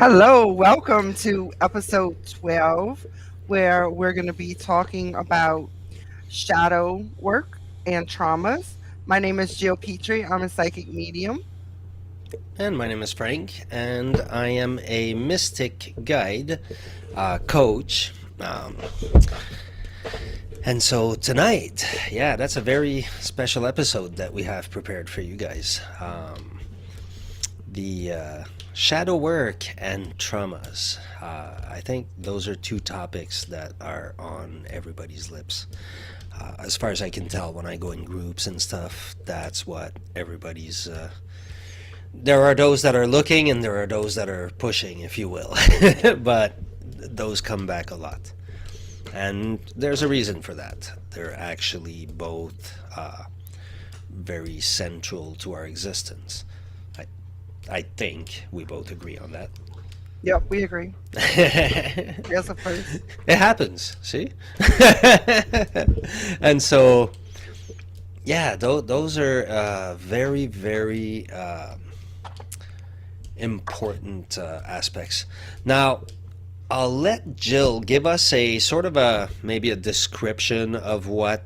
Hello, welcome to episode 12, where we're going to be talking about shadow work and traumas. My name is Jill Petrie. I'm a psychic medium. And my name is Frank, and I am a mystic guide coach. And so tonight, yeah, that's a very special episode that we have prepared for you guys. The shadow work and traumas. I think those are two topics that are on everybody's lips. As far as I can tell, when I go in groups and stuff, that's what everybody's. There are those that are looking, and there are those that are pushing, if you will. But those come back a lot. And there's a reason for that. They're actually both very central to our existence. I, I think we both agree on that. Yep, we agree. It Yes, of course. happens, see? And so, yeah, those are very, very important aspects. Now, I'll let Jill give us a sort of a maybe a description of what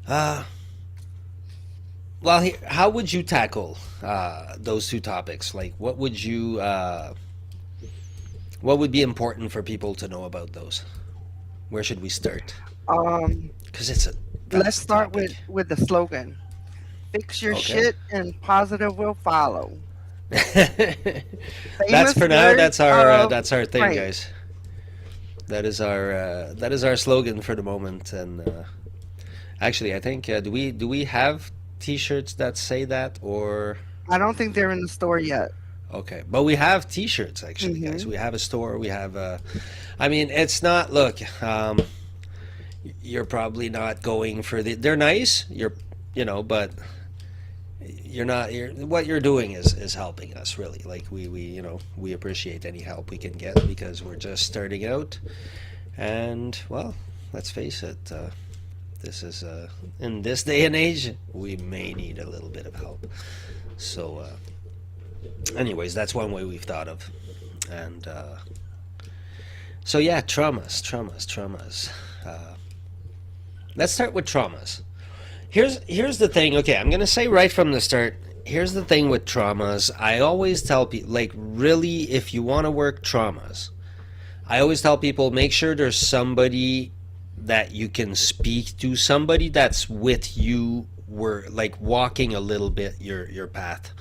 uh how would you tackle those two topics? Like what would be important for people to know about those? Where should we start? Um, Because it's a let's vast start with, topic. with the slogan: Fix your Okay. shit and positive will follow. That's Famous for now. words of That's our thing, Frank. guys. That is our slogan for the moment. And actually, I think do we have T-shirts that say that or I don't think they're in the store yet. okay? But we have T-shirts actually, guys. Hmm. We have a store. We have I mean, it's not. Look, you're probably not going for the. They're nice. But you're not. What you're doing is helping us really. Like we appreciate any help we can get because we're just starting out. And well, let's face it. This is in this day and age, we may need a little bit of help. So, anyways, that's one way we've thought of. And so, yeah, traumas. Uh, let's start with traumas. Here's the thing. Okay, I'm gonna say right from the start. Here's the thing with traumas. I always tell people, like, really, if you want to work traumas, I always tell people make sure there's somebody that you can speak to, somebody that's with you, were like walking a little bit your path.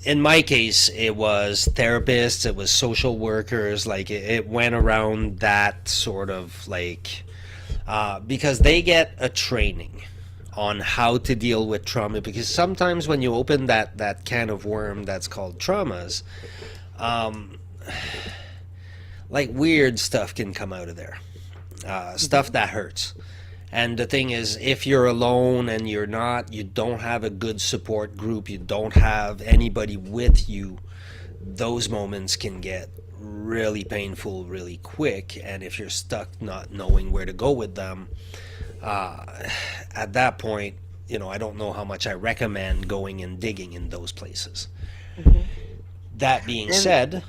In my case, it was therapists, it was social workers, like it went around that sort of like because they get a training on how to deal with trauma. Because sometimes when you open that can of worm that's called traumas, um, like weird stuff can come out of there, stuff that hurts. And the thing is, if you're alone and you don't have a good support group, you don't have anybody with you, those moments can get really painful really quick. And if you're stuck not knowing where to go with them, uh, at that point, I don't know how much I recommend going and digging in those places. Hmm. That being And said,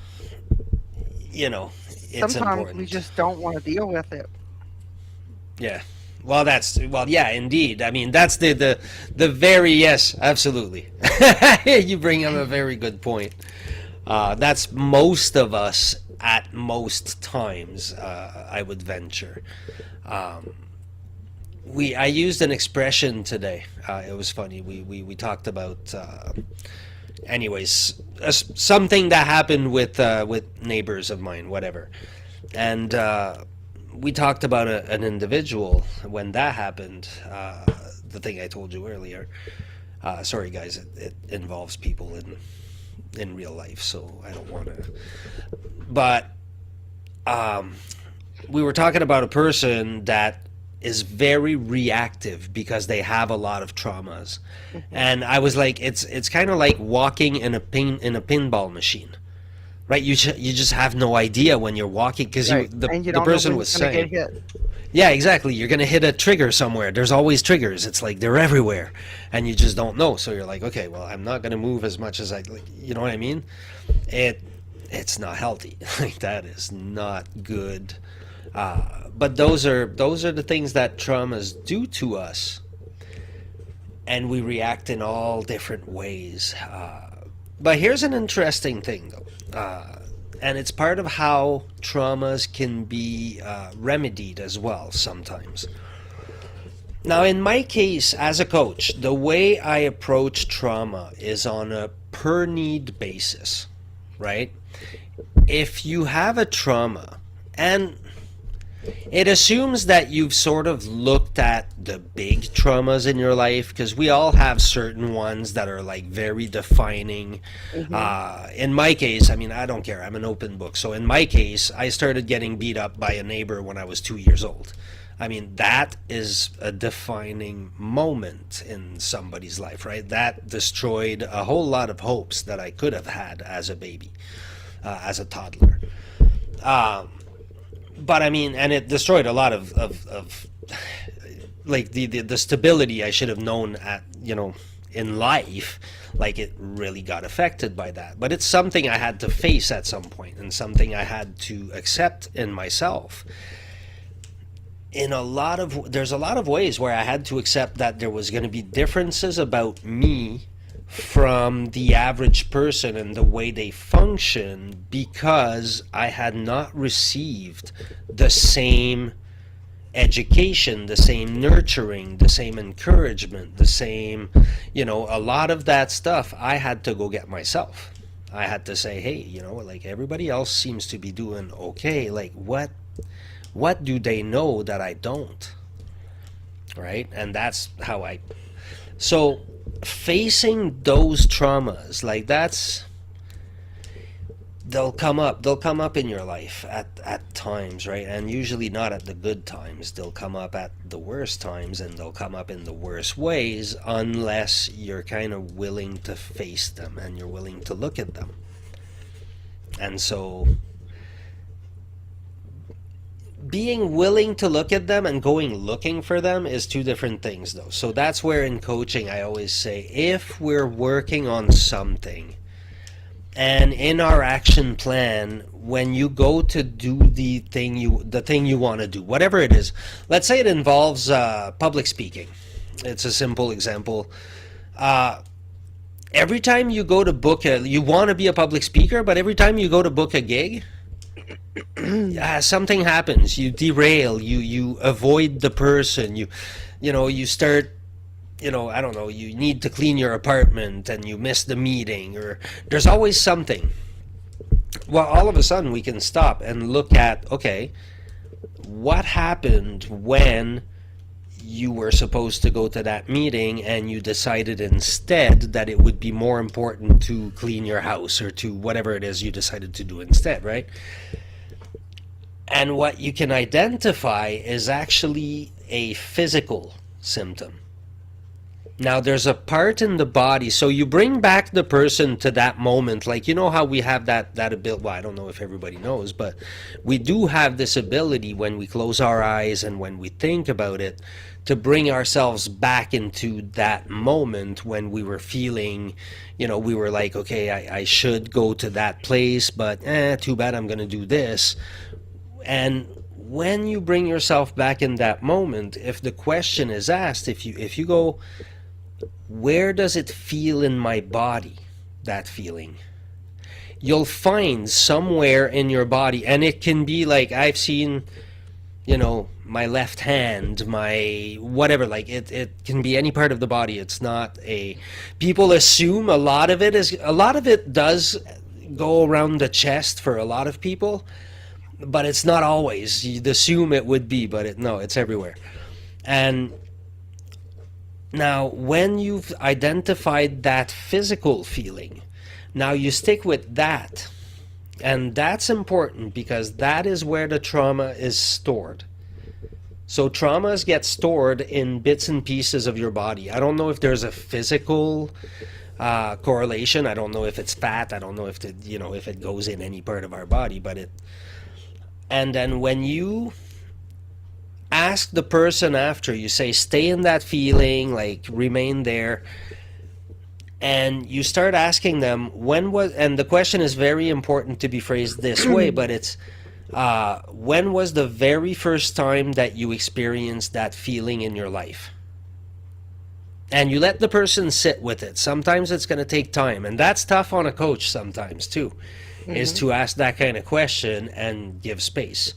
you know, it's sometimes we important. just don't want to deal with it. Yeah. Yeah, indeed. I mean, that's the very yes, absolutely. You bring up a very good point. That's most of us at most times. I would venture. Um, I used an expression today. It was funny. We talked about. Anyways, something that happened with neighbors of mine, whatever, and we talked about an individual when that happened. The thing I told you earlier. Sorry, guys, it involves people in real life, so I don't want to. But um, we were talking about a person that is very reactive because they have a lot of traumas, Hmm. and I was like, it's kind of like walking in a pinball machine, right? You just have no idea when you're walking because Right. the And you the don't know person when was you're going to get saying hit. Yeah, exactly. You're gonna hit a trigger somewhere. There's always triggers. It's like they're everywhere, and you just don't know. So you're like, okay, well, I'm not gonna move as much as I like. You know what I mean? It it's not healthy. Like that is not good. But those are the things that traumas do to us, and we react in all different ways. But here's an interesting thing, though. And it's part of how traumas can be remedied as well sometimes. Now, in my case, as a coach, the way I approach trauma is on a per need basis, right? If you have a trauma, and it assumes that you've sort of looked at the big traumas in your life because we all have certain ones that are like very defining. Hmm. In my case, I mean, I don't care. I'm an open book. So in my case, I started getting beat up by a neighbor when I was 2 years old. I mean, that is a defining moment in somebody's life, right? That destroyed a whole lot of hopes that I could have had as a baby, as a toddler. Um, but I mean, and it destroyed a lot of like the stability I should have known at in life. Like it really got affected by that. But it's something I had to face at some point, and something I had to accept in myself. There's a lot of ways where I had to accept that there was going to be differences about me from the average person and the way they function because I had not received the same education, the same nurturing, the same encouragement, the same, a lot of that stuff I had to go get myself. I had to say, hey, like everybody else seems to be doing okay. Like what do they know that I don't? Right? And that's how so facing those traumas, like they'll come up in your life at times, right? And usually not at the good times. They'll come up at the worst times, and they'll come up in the worst ways unless you're kind of willing to face them and you're willing to look at them. And so being willing to look at them and going looking for them is two different things, though. So that's where in coaching I always say, if we're working on something and in our action plan, when you go to do the thing you want to do, whatever it is, let's say it involves public speaking. It's a simple example. uh, every time you go to you want to be a public speaker, but every time you go to book a gig, something happens. You derail. You avoid the person. You start. I don't know. You need to clean your apartment and you miss the meeting, or there's always something. Well, all of a sudden we can stop and look at, okay, what happened when you were supposed to go to that meeting and you decided instead that it would be more important to clean your house or to whatever it is you decided to do instead, right? And what you can identify is actually a physical symptom. Now, there's a part in the body, so you bring back the person to that moment. Like, how we have that ability. Well, I don't know if everybody knows, but we do have this ability when we close our eyes and when we think about it to bring ourselves back into that moment when we were feeling, we were like, okay, I should go to that place, but too bad I'm going to do this. And when you bring yourself back in that moment, if the question is asked, if you go, where does it feel in my body, that feeling? You'll find somewhere in your body, and it can be like, I've seen, my left hand, my whatever, like it can be any part of the body. It's not people assume a lot of it does go around the chest for a lot of people, but it's not always. You'd assume it would be, but no, it's everywhere. And now, when you've identified that physical feeling, now you stick with that. And that's important because that is where the trauma is stored. So traumas get stored in bits and pieces of your body. I don't know if there's a physical correlation. I don't know if it's fat. I don't know if it goes in any part of our body, but it. And then when you ask the person after. You say, stay in that feeling, like remain there, and you start asking them when was, and the question is very important to be phrased this way, but it's when was the very first time that you experienced that feeling in your life? And you let the person sit with it. Sometimes it's going to take time, and that's tough on a coach sometimes too, is Mhm. to ask that kind of question and give space,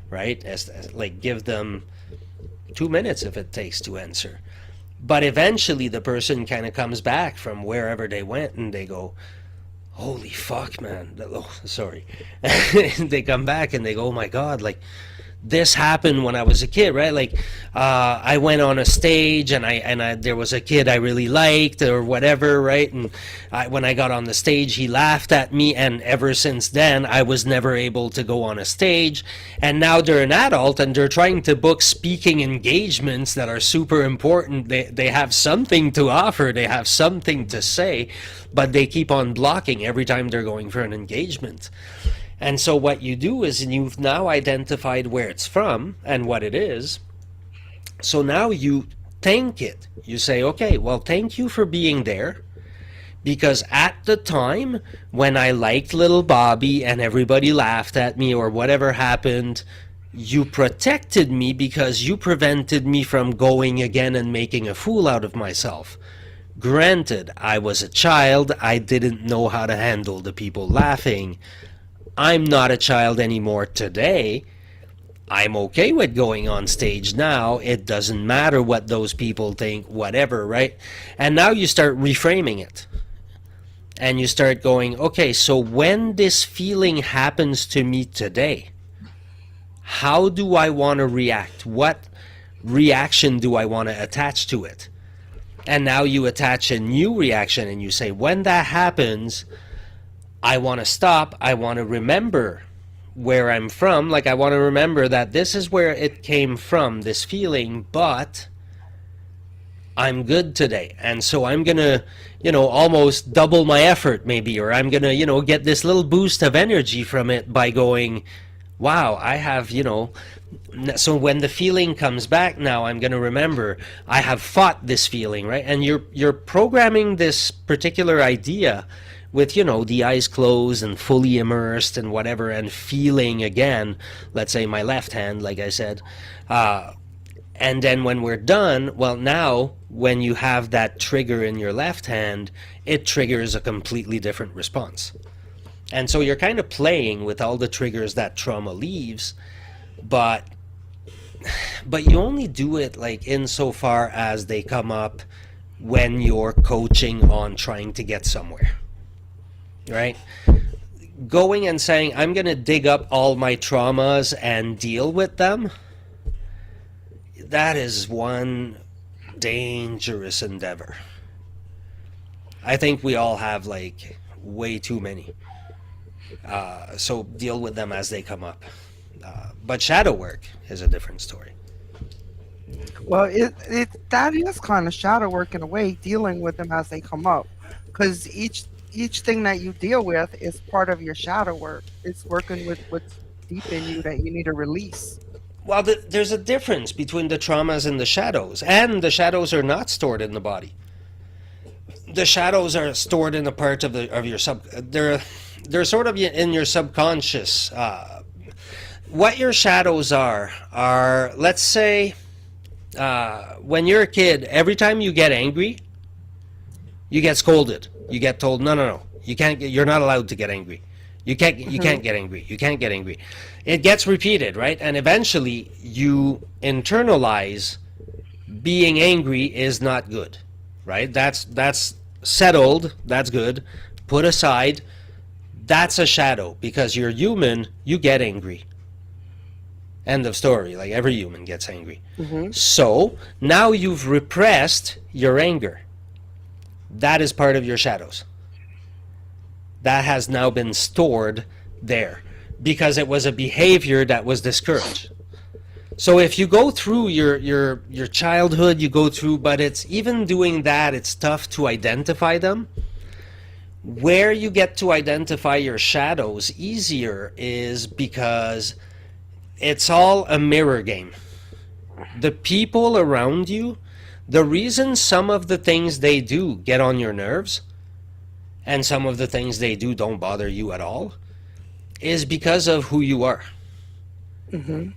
right? As like give them 2 minutes if it takes to answer. But eventually the person kind of comes back from wherever they went and they go, holy fuck, man. Oh, sorry. They come back and they go, oh my God, like this happened when I was a kid, right? Like, I went on a stage and there was a kid I really liked or whatever, right? And when I got on the stage, he laughed at me, and ever since then, I was never able to go on a stage. And now they're an adult and they're trying to book speaking engagements that are super important. They have something to offer, they have something to say, but they keep on blocking every time they're going for an engagement. And so what you do is you've now identified where it's from and what it is. So now you thank it. You say, okay, well, thank you for being there. Because at the time when I liked little Bobby and everybody laughed at me or whatever happened, you protected me because you prevented me from going again and making a fool out of myself. Granted, I was a child. I didn't know how to handle the people laughing. I'm not a child anymore today. I'm okay with going on stage now. It doesn't matter what those people think, whatever, right? And now you start reframing it. And you start going, okay, so when this feeling happens to me today, how do I want to react? What reaction do I want to attach to it? And now you attach a new reaction and you say, when that happens, I want to stop. I want to remember where I'm from. Like, I want to remember that this is where it came from, this feeling, but I'm good today. And so I'm going to, almost double my effort maybe, or I'm going to, get this little boost of energy from it by going, wow, I have, so when the feeling comes back now, I'm going to remember I have fought this feeling, right? And you're programming this particular idea with, the eyes closed and fully immersed and whatever, and feeling again, let's say my left hand, like I said. And then when we're done, well, now when you have that trigger in your left hand, it triggers a completely different response. And so you're kind of playing with all the triggers that trauma leaves, but you only do it like insofar as they come up when you're coaching on trying to get somewhere. Right? Going and saying, I'm going to dig up all my traumas and deal with them, that is one dangerous endeavor. I think we all have like way too many. So deal with them as they come up. But shadow work is a different story. Well, that is kind of shadow work in a way, dealing with them as they come up, because each thing that you deal with is part of your shadow work. It's working with what's deep in you that you need to release. Well, there's a difference between the traumas and the shadows are not stored in the body. The shadows are stored in a part of your sub. They're sort of in your subconscious. What your shadows are, let's say, when you're a kid, every time you get angry, you get scolded. You get told, no, you can't. You're not allowed to get angry. You can't get angry. You can't get angry. It gets repeated, right? And eventually, you internalize being angry is not good, right? That's settled. That's good. Put aside. That's a shadow because you're human. You get angry. End of story. Like every human gets angry. Mm-hmm. So now you've repressed your anger. That is part of your shadows. That has now been stored there because it was a behavior that was discouraged. So if you go through your childhood, you go through, but it's even doing that, it's tough to identify them. Where you get to identify your shadows easier is because it's all a mirror game. The people around you, the reason some of the things they do get on your nerves and some of the things they do don't bother you at all is because of who you are.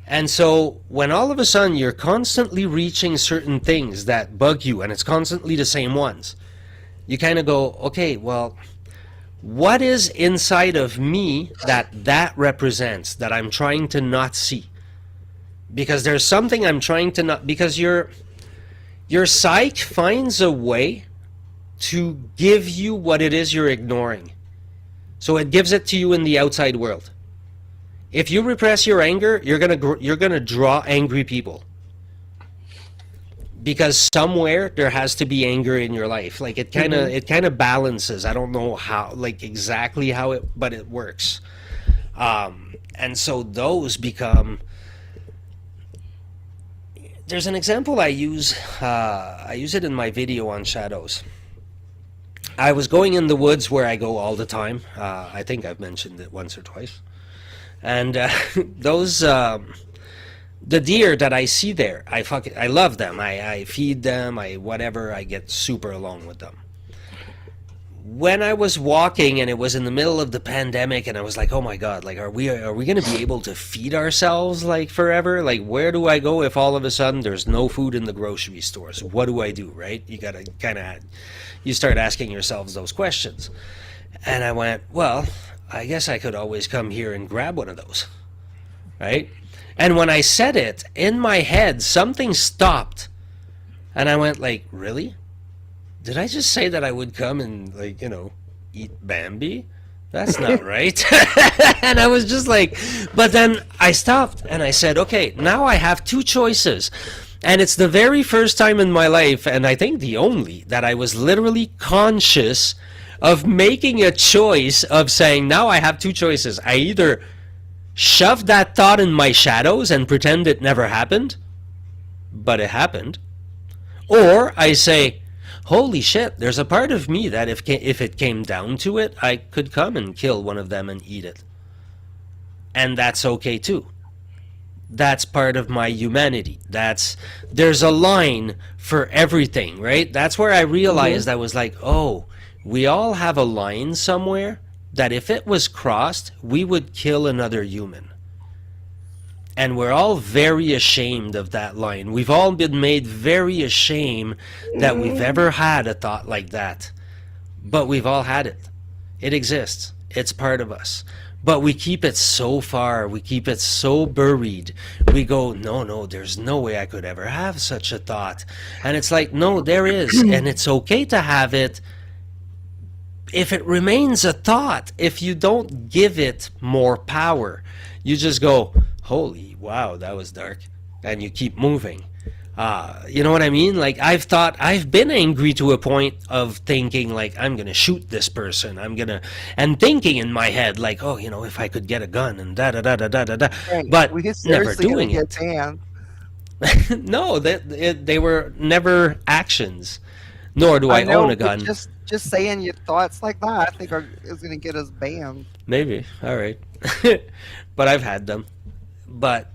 And so when all of a sudden you're constantly reaching certain things that bug you and it's constantly the same ones, you kind of go, okay, well, what is inside of me that represents that I'm trying to not see? Because there's something I'm trying to not, because your psyche finds a way to give you what it is you're ignoring. So it gives it to you in the outside world. If you repress your anger, you're gonna draw angry people. Because somewhere there has to be anger in your life. Like it kind of balances. I don't know how, like exactly how it, but it works. And so those become. There's an example I use. I use it in my video on shadows. I was going in the woods where I go all the time. I think I've mentioned it once or twice. And those. The deer that I see there, I love them. I feed them. I get super along with them. When I was walking and it was in the middle of the pandemic and I was like, oh my God, like are we going to be able to feed ourselves like forever? Like where do I go if all of a sudden there's no food in the grocery stores? What do I do, right? You got to you start asking yourselves those questions. And I went, well, I guess I could always come here and grab one of those, right? And when I said it, in my head, something stopped. And I went like, really? Did I just say that I would come and like, eat Bambi? That's not right. And I was just like, but then I stopped and I said, okay, now I have two choices. And it's the very first time in my life, and I think the only, that I was literally conscious of making a choice of saying, now I have two choices. I either shove that thought in my shadows and pretend it never happened, but it happened. Or I say, holy shit, there's a part of me that if it came down to it, I could come and kill one of them and eat it. And that's okay too. That's part of my humanity. There's a line for everything, right? That's where I realized I was like, oh, we all have a line somewhere that if it was crossed, we would kill another human. And we're all very ashamed of that line. We've all been made very ashamed that we've ever had a thought like that. But we've all had it. It exists. It's part of us. But we keep it so far. We keep it so buried. We go, no, there's no way I could ever have such a thought. And it's like, no, there is. And it's okay to have it if it remains a thought, if you don't give it more power. You just go, holy wow, that was dark, and you keep moving. You know what I mean? Like I've been angry to a point of thinking like I'm gonna shoot this person, and thinking in my head like, oh, if I could get a gun and da da da da da da, Right. but We could never seriously doing get it. banned. No, they were never actions. Nor do I I own know, a but gun. just saying your thoughts like that, I think is going to get us banned. Maybe. All right. But I've had them. But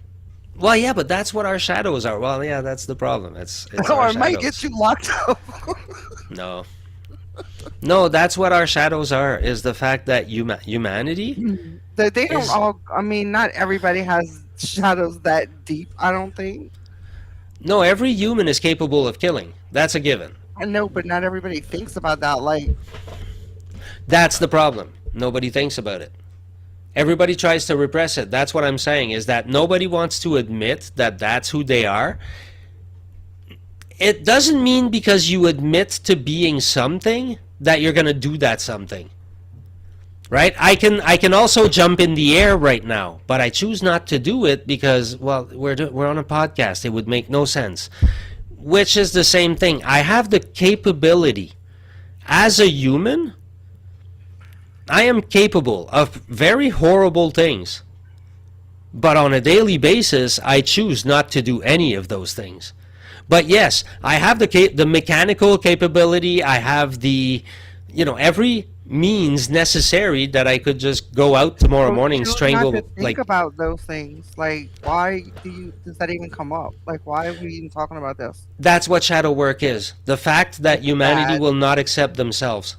well, yeah, but that's what our shadows are. Well, yeah, that's the problem. It's Or our it might get shadows. you locked up. No. No, that's what our shadows are, is the fact that humanity They don't is all. I mean, not everybody has shadows that deep. I don't think. no, every human is capable of killing. That's a given. I know, but not everybody thinks about that. Like, That's the problem. Nobody thinks about it. Everybody tries to repress it. That's what I'm saying, is that nobody wants to admit that that's who they are. It doesn't mean because you admit to being something that you're going to do that something. Right? I can also jump in the air right now, but I choose not to do it because, well, we're on a podcast. It would make no sense. Which is the same thing. I have the capability as a human. I am capable of very horrible things. But on a daily basis, I choose not to do any of those things. But yes, I have the mechanical capability. I have the, every means necessary that I could just go out tomorrow So morning, choose not to strangle, think like, about those things. Like, why does that even come up? Like, why are we even talking about this? that's what shadow work is. The fact that It's humanity bad. will not accept themselves.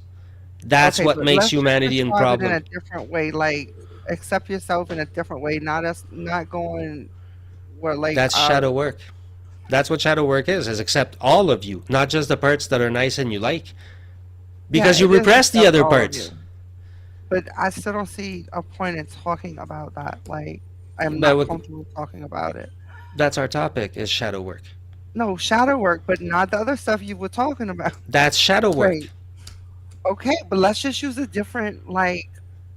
That's Okay, what but makes let's just humanity in describe it in problem. a different way. Like, accept yourself in a different way. Not as not going where like That's shadow work. That's what shadow work is accept all of you, not just the parts that are nice and you like. yeah, Because you it is repress the accept other all of parts. you. But I still don't see a point in talking about that. Like, I'm not But comfortable talking about it. that's our topic is shadow work. No, shadow work, but not the other stuff you were talking about. That's shadow work. Right. Okay, but let's just use a different like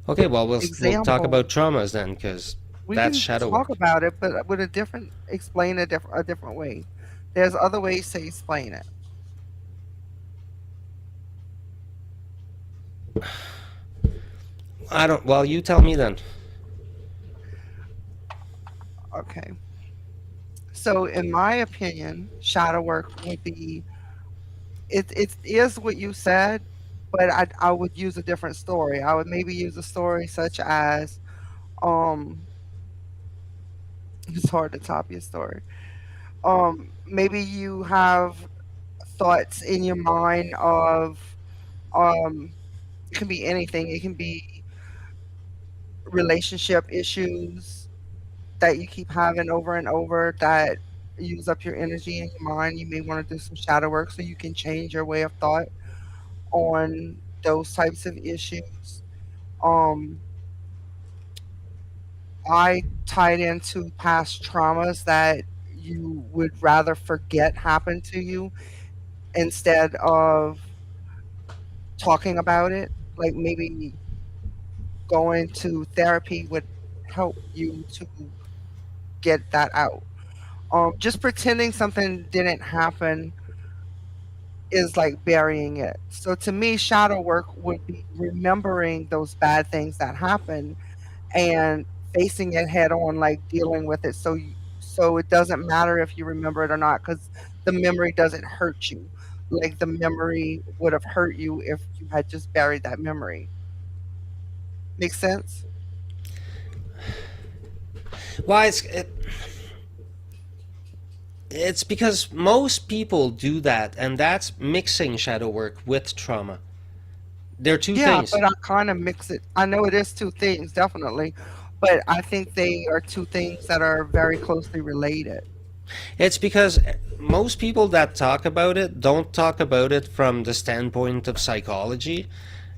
Okay, well we'll talk example. about traumas then, because We that's can shadow talk work. about it, but with a different explain a different way. There's other ways to explain it. I don't. Well, you tell me then. Okay. So in my opinion, shadow work would be it is what you said, but I would use a different story. I would maybe use a story such as um it's hard to top your story. Maybe you have thoughts in your mind of um it can be anything. It can be relationship issues that you keep having over and over that use up your energy and your mind. You may want to do some shadow work so you can change your way of thought on those types of issues. Um, I tied into past traumas that you would rather forget happened to you instead of talking about it. Like maybe going to therapy would help you to get that out. Just pretending something didn't happen is like burying it. So to me, shadow work would be remembering those bad things that happened and facing it head on, like dealing with it. So it doesn't matter if you remember it or not, because the memory doesn't hurt you. Like the memory would have hurt you if you had just buried that memory. Make sense? Well, it's because most people do that, and that's mixing shadow work with trauma. They're two Yeah, things. but I kind of mix it. I know it is two things, definitely, but I think they are two things that are very closely related. It's because most people that talk about it don't talk about it from the standpoint of psychology,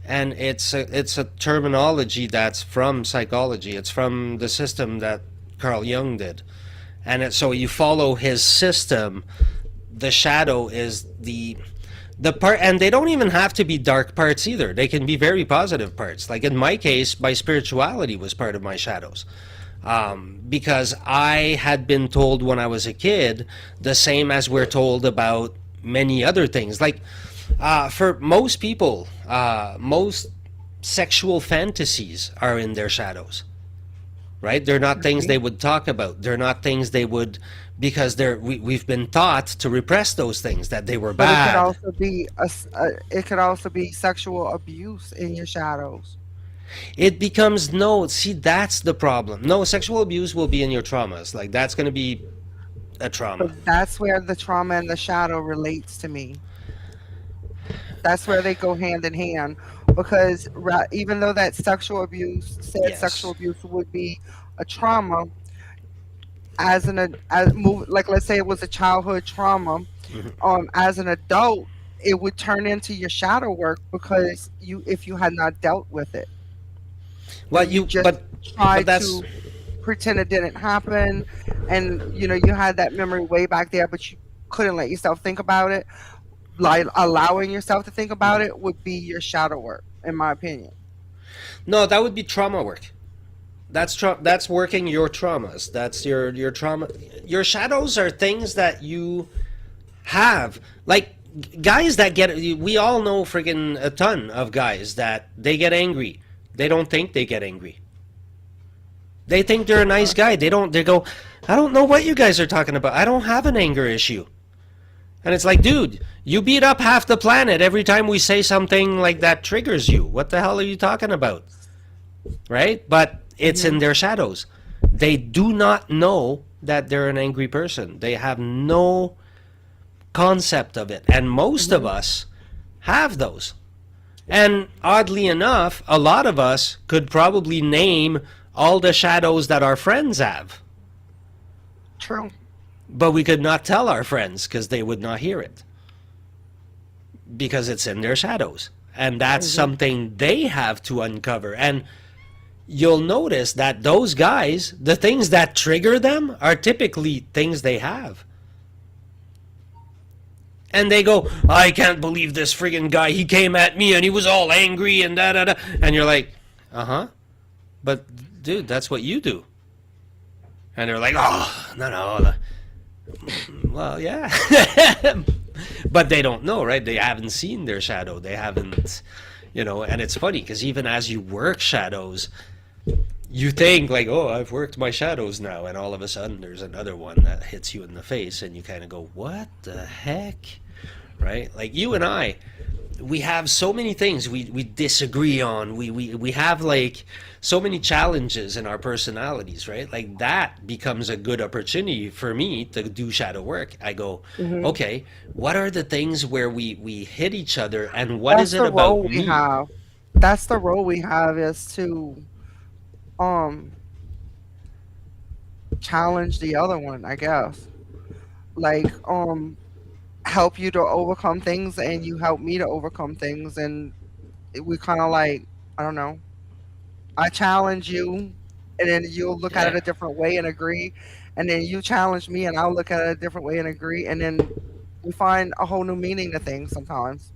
and it's a terminology that's from psychology. It's from the system that Carl Jung did, and so you follow his system. The shadow is the part, and they don't even have to be dark parts either. They can be very positive parts. Like in my case, my spirituality was part of my shadows. Because I had been told when I was a kid the same as we're told about many other things. Like for most people, most sexual fantasies are in their shadows, right? They're not things they Okay. would talk about. They're not things they would, because we've been taught to repress those things, that they were But it could bad. also be it could also be sexual abuse in your shadows. It becomes, no, see, that's the problem. No, sexual abuse will be in your traumas. Like that's going to be a But trauma. that's where the trauma and the shadow relates to me. That's where they go hand in hand because even though that sexual abuse, said sexual Yes. abuse would be a trauma, as like let's say it was a childhood trauma, as an adult, it would turn into your shadow work because you if you had not dealt with it Well, and you you, just but tried that's, to pretend it didn't happen and you had that memory way back there but you couldn't let yourself think about it, like allowing yourself to think about it would be your shadow work in my opinion. no, that would be trauma work. That's working your traumas. That's your trauma. Your shadows are things that you have. Like guys that get, we all know friggin' a ton of guys that they get angry. They don't think they get angry. They think they're a nice Sure. guy. They go, I don't know what you guys are talking about. I don't have an anger issue. And it's like, dude, you beat up half the planet every time we say something like that triggers you. What the hell are you talking about? Right? But it's in Mhm. their shadows. They do not know that they're an angry person. They have no concept of it. And most of Mhm. us have those. And oddly enough, a lot of us could probably name all the shadows that our friends have. True. But we could not tell our friends because they would not hear it because it's in their shadows. And that's Mhm. something they have to uncover. And you'll notice that those guys, the things that trigger them are typically things they have. And they go, I can't believe this friggin' guy. He came at me and he was all angry and da da da. And you're like, uh huh. But dude, that's what you do. And they're like, oh, no, no. Well, yeah. But they don't know, right? They haven't seen their shadow. They haven't, and it's funny because even as you work shadows, you think like, oh, I've worked my shadows now. And all of a sudden there's another one that hits you in the face and you kind of go, what the heck? Right? Like you and I, we have so many things we disagree on. We have like so many challenges in our personalities, right? Like that becomes a good opportunity for me to do shadow work. I go, Mhm. okay, what are the things where we hit each other and what is That's it the about role we me? have. That's the role we have is to um challenge the other one, I guess. Like help you to overcome things and you help me to overcome things and we kind of like I don't know. I challenge you and then you'll look at it Yeah. a different way and agree and then you challenge me and I'll look at it a different way and agree and then we find a whole new meaning to things sometimes.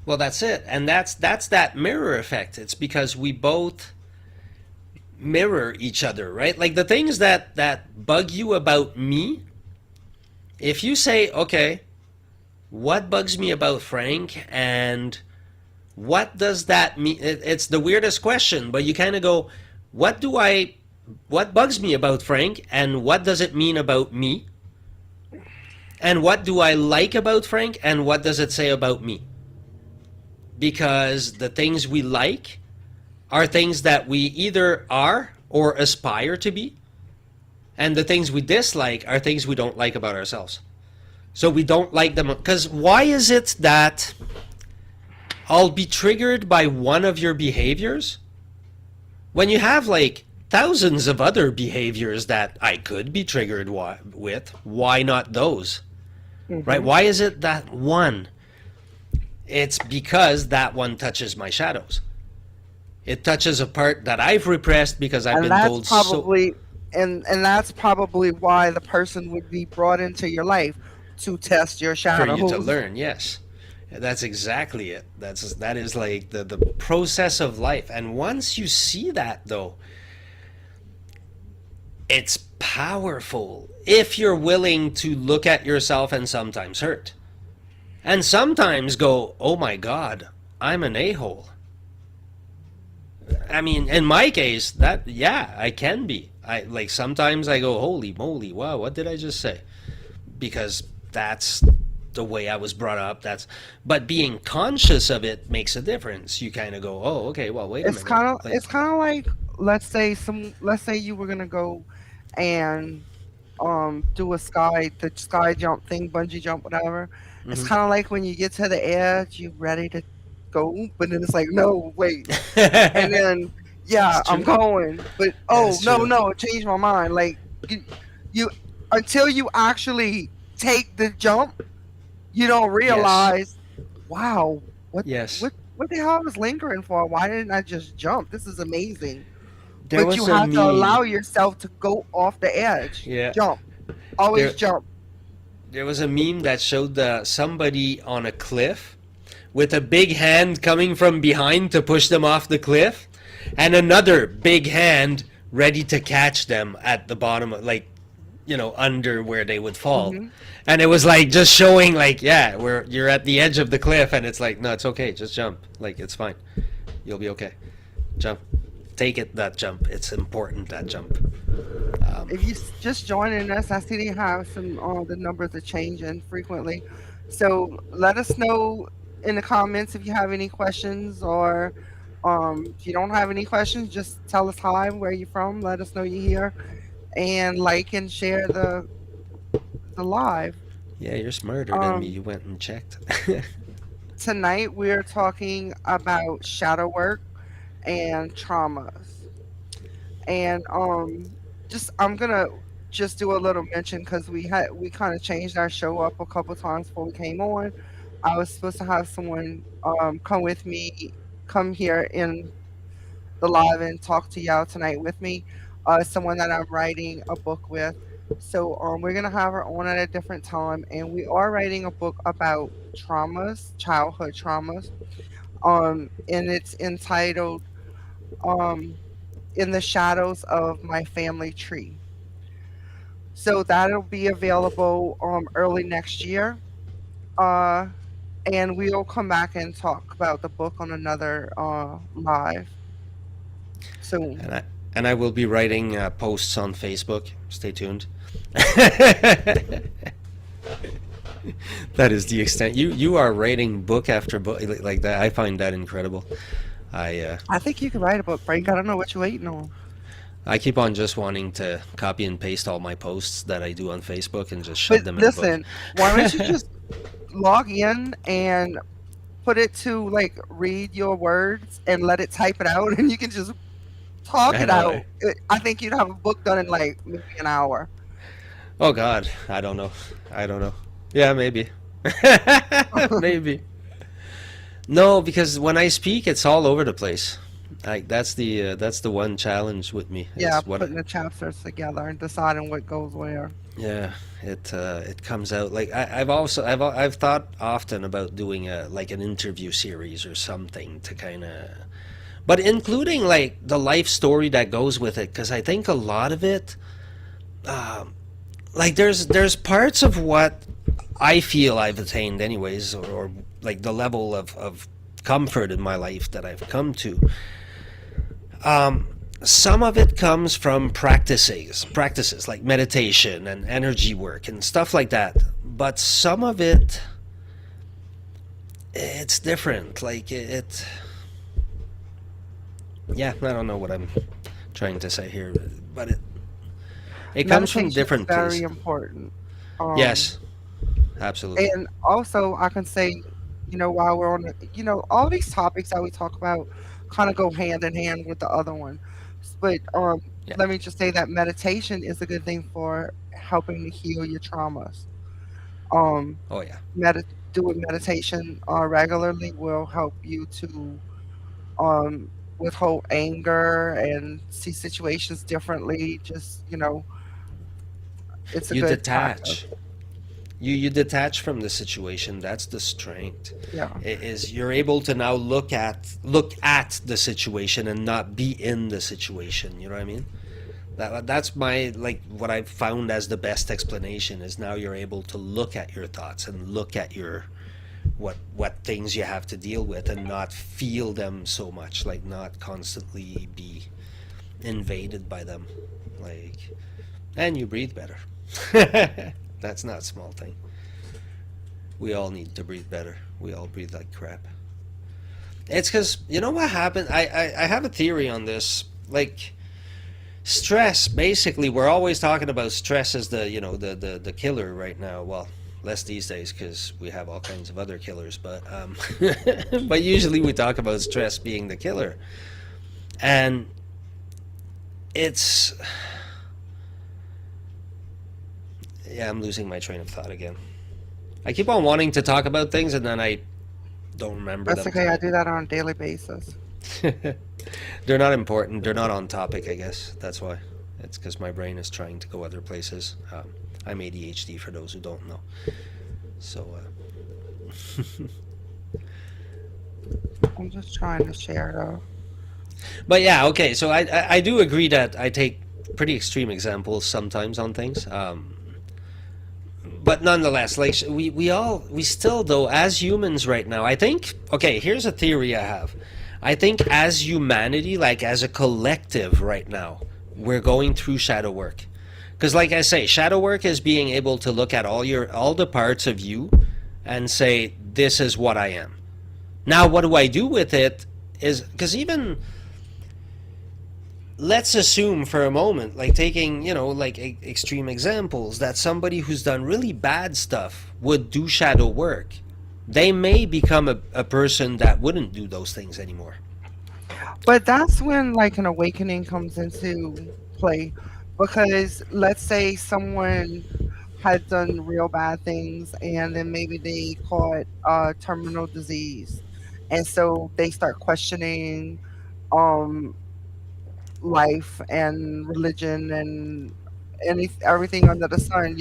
Well, that's it. And that's that mirror effect. It's because we both mirror each other, right? Like the things that bug you about me, if you say, okay, what bugs me about Frank and what does that mean? It's the weirdest question, but you kind of go, what do I, what bugs me about Frank and what does it mean about me? And what do I like about Frank and what does it say about me? Because the things we like are things that we either are or aspire to be, and the things we dislike are things we don't like about ourselves. So we don't like them. Because why is it that I'll be triggered by one of your behaviors when you have like thousands of other behaviors that I could be triggered with? Why not those? Right? Mhm. Why is it that one? It's because that one touches my shadows. It touches a part that I've repressed because I've And been that's told so probably and that's probably why the person would be brought into your life to test your for you to shadows. learn. Yes, that's exactly it. That is like the process of life. And once you see that, though, it's powerful if you're willing to look at yourself and sometimes hurt, and sometimes go, "Oh my God, I'm an a-hole." I mean, in my case, that yeah, I can be. I like sometimes I go, "Holy moly, wow, what did I just say?" Because that's the way I was brought up. But being conscious of it makes a difference. You kind of go, oh, okay, well, wait a It's minute. kind of Like, it's kind of like let's say you were gonna go and do a sky jump thing, bungee jump, whatever. It's mhm. kind of like when you get to the edge, you ready to go, but then it's like no, wait, and then It's yeah, I'm true. going, but oh That's no, true. no, it changed my mind. Like you until you actually take the jump, you don't Yes. realize, wow, what Yes. what the hell I was lingering for? Why didn't I just jump? This is amazing. There But you was a have to meme. allow yourself to go off the edge. Yeah. Jump. Always There, jump. there was a meme that showed somebody on a cliff with a big hand coming from behind to push them off the cliff, and another big hand ready to catch them at the bottom, like under where they would fall. Hmm. And it was like just showing, like, yeah, where you're at the edge of the cliff, and it's like, no, it's okay, just jump. Like, it's fine. You'll be okay. Jump. Take it, that jump. It's important, that jump. Um, If you just joining us, I see they have some the numbers are changing frequently. So let us know in the comments if you have any questions, or if you don't have any questions, just tell us hi, where you from, let us know you're here, and like and share the live. Yeah, you're smarter than me. Um, You went and checked. Tonight we're talking about shadow work and traumas. And just I'm gonna just do a little mention because we kind of changed our show up a couple times before we came on. I was supposed to have someone come with me, come here in the live and talk to y'all tonight with me. Someone that I'm writing a book with. So we're gonna have her on at a different time, and we are writing a book about traumas, childhood traumas. And it's entitled um "In the Shadows of My Family Tree." So that'll be available early next year. Uh, and we'll come back and talk about the book on another live soon. and I will be writing posts on Facebook. Stay tuned. That is the extent. You are writing book after book like that. I find that incredible. I I think you can write a book, Frank. I don't know what you're waiting on. I keep on just wanting to copy and paste all my posts that I do on Facebook and just But shove them in a book. listen, why don't you just log in and put it to like read your words and let it type it out, and you can just talk I it know. out. I think you'd have a book done in like maybe an hour. Oh God, I don't know. I don't know. Yeah, maybe. Maybe. No, because when I speak, it's all over the place. Like that's the one challenge with me. Yeah, It's what putting the chapters together and deciding what goes where. yeah, it comes out like I've also I've thought often about doing a like an interview series or something to kind of, but including like the life story that goes with it, because I think a lot of it, like there's parts of what I feel I've attained anyways, or like the level of comfort in my life that I've come to. Um, some of it comes from practices like meditation and energy work and stuff like that. But some of it, it's different. Like yeah, I don't know what I'm trying to say here, but it comes from Meditation is different very places. important. Um, Yes, absolutely. and also I can say, while we're on, all these topics that we talk about kind of go hand in hand with the other one. But Yeah. let me just say that meditation is a good thing for helping to heal your traumas. Um, Oh yeah. Doing meditation regularly will help you to withhold anger and see situations differently. Just, it's a You good practice. detach. You detach from the situation. That's the strength. Yeah. Is you're able to now look at the situation and not be in the situation. You know what I mean? That's my like what I've found as the best explanation is now you're able to look at your thoughts and look at your what things you have to deal with and not feel them so much, like not constantly be invaded by them, like, and you breathe better. That's not a small thing. We all need to breathe better. We all breathe like crap. It's because you know what happened. I have a theory on this. Like stress, basically, we're always talking about stress as the the killer right now. Well, less these days because we have all kinds of other killers. But but usually we talk about stress being the killer, and it's yeah. I'm losing my train of thought again. I keep on wanting to talk about things and then I don't remember That's them. okay. I do that on a daily basis. They're not important. They're not on topic, I guess. That's why. It's because my brain is trying to go other places. I'm ADHD for those who don't know. So, I'm just trying to share though. but yeah, okay. So I do agree that I take pretty extreme examples sometimes on things. But nonetheless, like we still though as humans right now, I think. Okay, here's a theory I have. I think as humanity, like as a collective right now, we're going through shadow work. Because like I say, shadow work is being able to look at all the parts of you and say, this is what I am. Now, what do I do with it is, because even, let's assume for a moment, like taking, like extreme examples, that somebody who's done really bad stuff would do shadow work. They may become a person that wouldn't do those things anymore. But that's when like an awakening comes into play, because let's say someone had done real bad things and then maybe they caught terminal disease, and so they start questioning um life and religion and everything under the sun,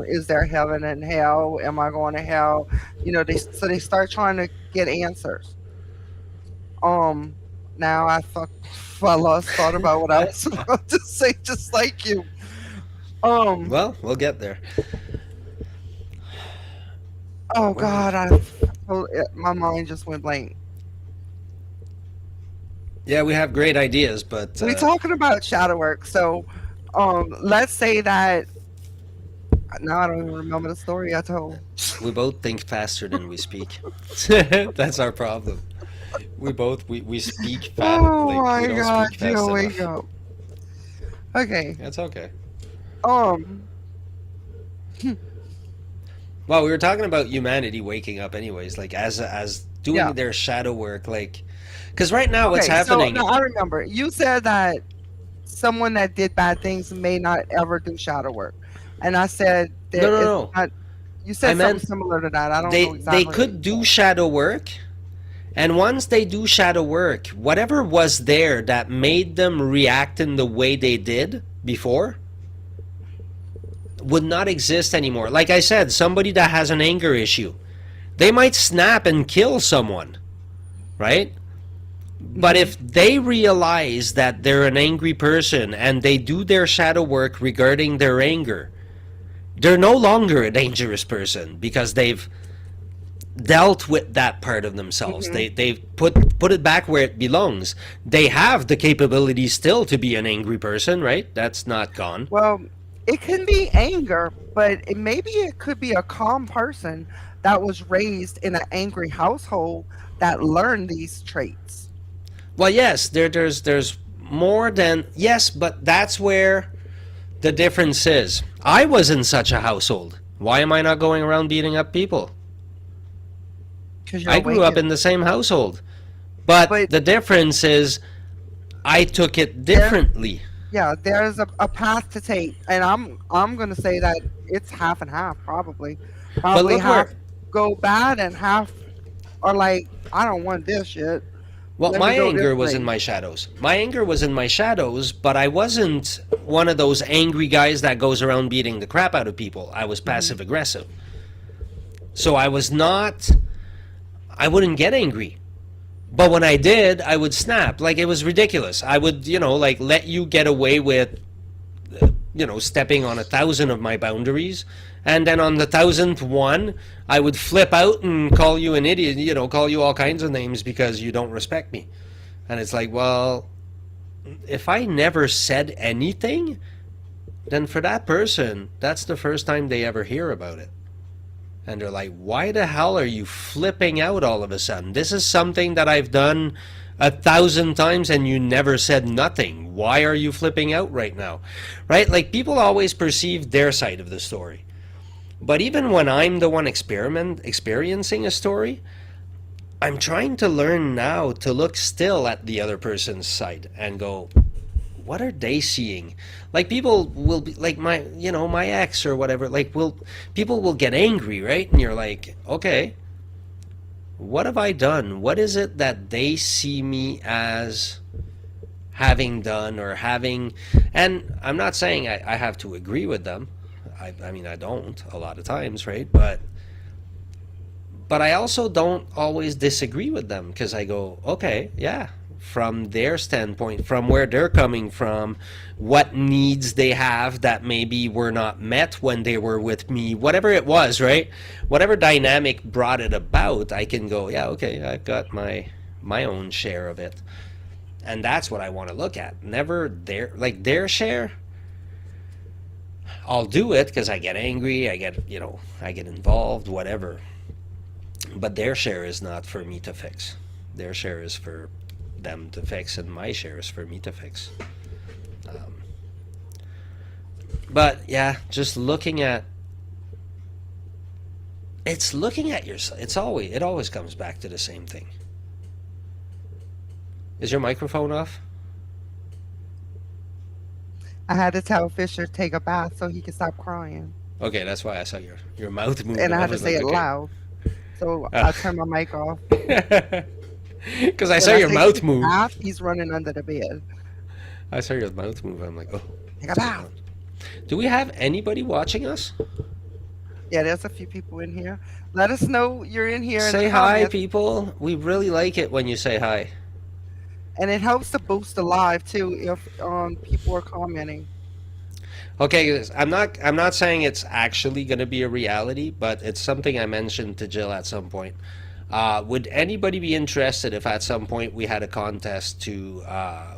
is there heaven and hell, am I going to hell, they start trying to get answers. um Now I lost thought about what I was about to say, just like you. um Well, we'll get there. oh Where did? god, my mind just went blank. Yeah, we have great ideas, but We talking about shadow work, so let's say that now I don't even remember the story I told. we both think faster than we speak. That's our problem. We speak fast, Oh like we my don't god, speak fast Jill, wake enough. up. Okay. That's okay. Um. Well, we were talking about humanity waking up, anyways. Like as Yeah. doing their shadow work, like because right now what's Okay. So happening? now I remember you said that someone that did bad things may not ever do shadow work, and I said No, that no, it's no. not. You I said something meant similar to that. I don't know they exactly what could you do said. shadow work, and once they do shadow work, whatever was there that made them react in the way they did before would not exist anymore. Like I said, somebody that has an anger issue, they might snap and kill someone, right? But Hmm. if they realize that they're an angry person and they do their shadow work regarding their anger, they're no longer a dangerous person because they've dealt with that part of themselves. Hmm. They've put it back where it belongs. They have the capability still to be an angry person, right? That's not gone. Well, it can be anger, but maybe it could be a calm person that was raised in an angry household that learned these traits. Well, yes, there's more than yes, but that's where the difference is. I was in such a household. Why am I not going around beating up people? Because you're I grew up awakened. in the same household. But But the difference is I took it there, differently. yeah, there's a path to take, and I'm gonna say that it's half and half, probably. But Probably look half where go bad and half are like, I don't want this shit. well, Let me my go this anger was in way. my shadows. My anger was in my shadows, but I wasn't one of those angry guys that goes around beating the crap out of people. I was Hmm. passive aggressive. So I was not I wouldn't get angry. But when I did, I would snap. Like it was ridiculous. I would, like let you get away with, stepping on 1,000 of my boundaries. And then on the 1,000th one, I would flip out and call you an idiot, call you all kinds of names because you don't respect me. And it's like, well, if I never said anything, then for that person, that's the first time they ever hear about it. And they're like, why the hell are you flipping out all of a sudden? This is something that I've done 1,000 times and you never said nothing. Why are you flipping out right now? Right? Like people always perceive their side of the story. But even when I'm the one experiencing a story, I'm trying to learn now to look still at the other person's side and go, what are they seeing? Like people will be like my ex or whatever, like will people will get angry, right? And you're like, okay, what have I done? What is it that they see me as having done or having? And I'm not saying I have to agree with them. I mean, I don't a lot of times, right? But I also don't always disagree with them because I go, okay, yeah, from their standpoint, from where they're coming from, what needs they have that maybe were not met when they were with me, whatever it was, right? Whatever dynamic brought it about, I can go, yeah, okay, I've got my own share of it. And that's what I want to look at. Never their share. I'll do it because I get angry, I get involved, whatever. But their share is not for me to fix. Their share is for them to fix, and my share is for me to fix. Um, but yeah, just looking at yourself. It always comes back to the same thing. Is your microphone off? I had to tell Fisher to take a bath so he could stop crying. Okay, that's why I saw your mouth And moving. I I had to was say like, it okay. loud. So I turned my mic off. Because I When saw I your say mouth take a move. bath, he's running under the bed. I saw your mouth move. I'm like, oh, Take a what's going bath. on? Do we have anybody watching us? Yeah, there's a few people in here. Let us know you're in here in the Say hi, comments. people. We really like it when you say hi. And it helps to boost the live too if people are commenting. Okay, guys, I'm not saying it's actually going to be a reality, but it's something I mentioned to Jill at some point. Would anybody be interested if at some point we had a contest to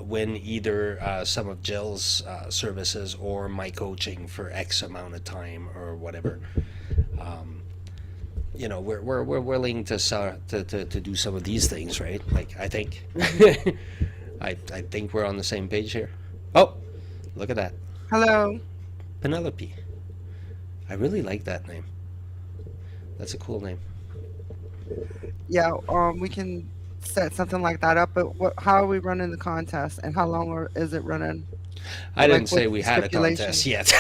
win either some of Jill's services or my coaching for X amount of time or whatever? Um, we're willing to do some of these things, right? Like I think Hmm. I think we're on the same page here. Oh, look at that, Hello. Penelope. I really like that name. That's a cool name. Yeah, we can set something like that up. But how are we running the contest, and how long is it running? I Like, didn't say what's we the had a contest stipulation? yet.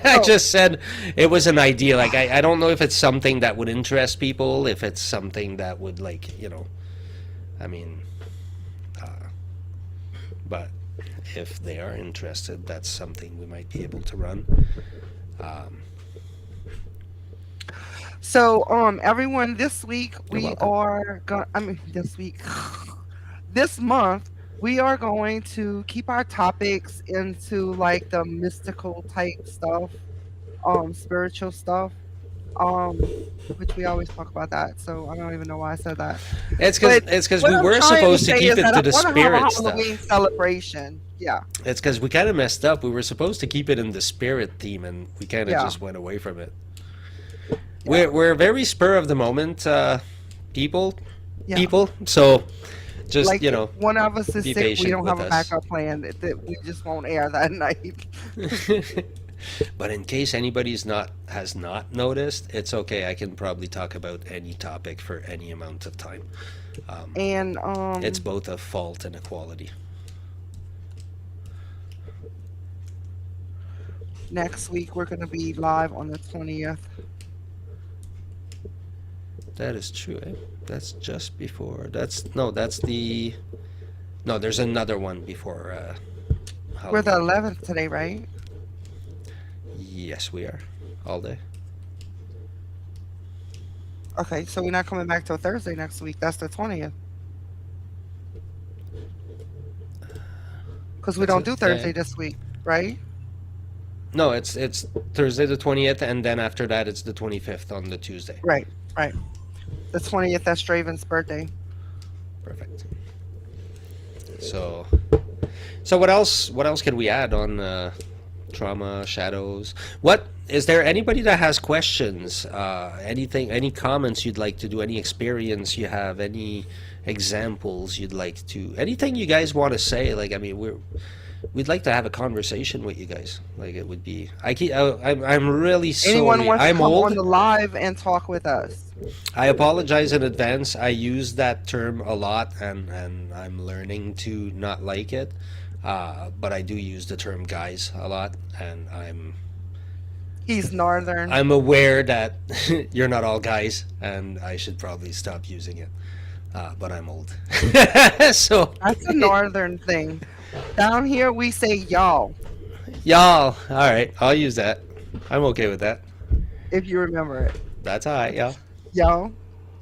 I Oh, just said it was an idea. Like I don't know if it's something that would interest people, if it's something that would I mean, uh, but if they are interested, that's something we might be able to run. Um, so everyone, this week you're we welcome. are going. I mean, this week, this month we are going to keep our topics into like the mystical type stuff, spiritual stuff, um, which we always talk about that. So I don't even know why I said that. But It's because what we I'm were trying to supposed to say keep is it that to I the want to have a spirit Halloween stuff. celebration. Yeah, It's because we kind of messed up. We were supposed to keep it in the spirit theme, and we kind of yeah, just went away from it. yeah, We're very spur of the moment people, yeah. people. So just Like if one of us is be sick, we patient don't have with a us. backup plan that we just won't air that night. But in case anybody's not has not noticed, it's okay. I can probably talk about any topic for any amount of time. Um, And it's both a fault and a quality. next week we're gonna be live on the 20th. That is true. Eh? That's just before. That's no. That's the no. There's another one before We're the Halloween. 11th today, right? Yes, we are all day. Okay, so we're not coming back till Thursday next week. That's the 20th. Because we That's don't it. do Yeah, yeah. Thursday this week, right? No, it's Thursday the 20th, and then after that it's the 25th on the Tuesday. Right, right. The 20th, that's Draven's birthday. Perfect. So, so what else? What else can we add on trauma, shadows? What is there anybody that has questions? Anything? Any comments you'd like to do? Any experience you have? Any examples you'd like to? Anything you guys want to say? Like, I mean, we'd like to have a conversation with you guys. Like, it would be. I'm really Anyone sorry. wants to I'm come on old. the live and talk with us? I apologize in advance. I use that term a lot, and I'm learning to not like it. But I do use the term guys a lot, and He's northern. I'm aware that you're not all guys, and I should probably stop using it. But I'm old, so That's a northern thing. Down here we say y'all, y'all. All right, I'll use that. I'm okay with that. if you remember it. That's all right, y'all. Y'all.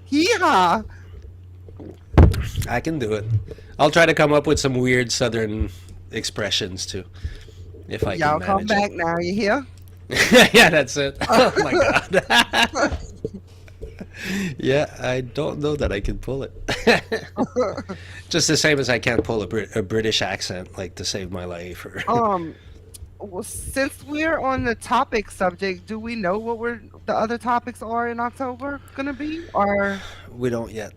Hee-haw. I can do it. I'll try to come up with some weird Southern expressions too, if I can Y'all come manage it. back now, you hear? Yeah, that's it. Oh my god. Yeah, I don't know that I can pull it. Just the same as I can't pull a British accent, like to save my life. Or um, Well, since we're on the topic subject, do we know what the other topics are in October gonna be? Or We don't yet.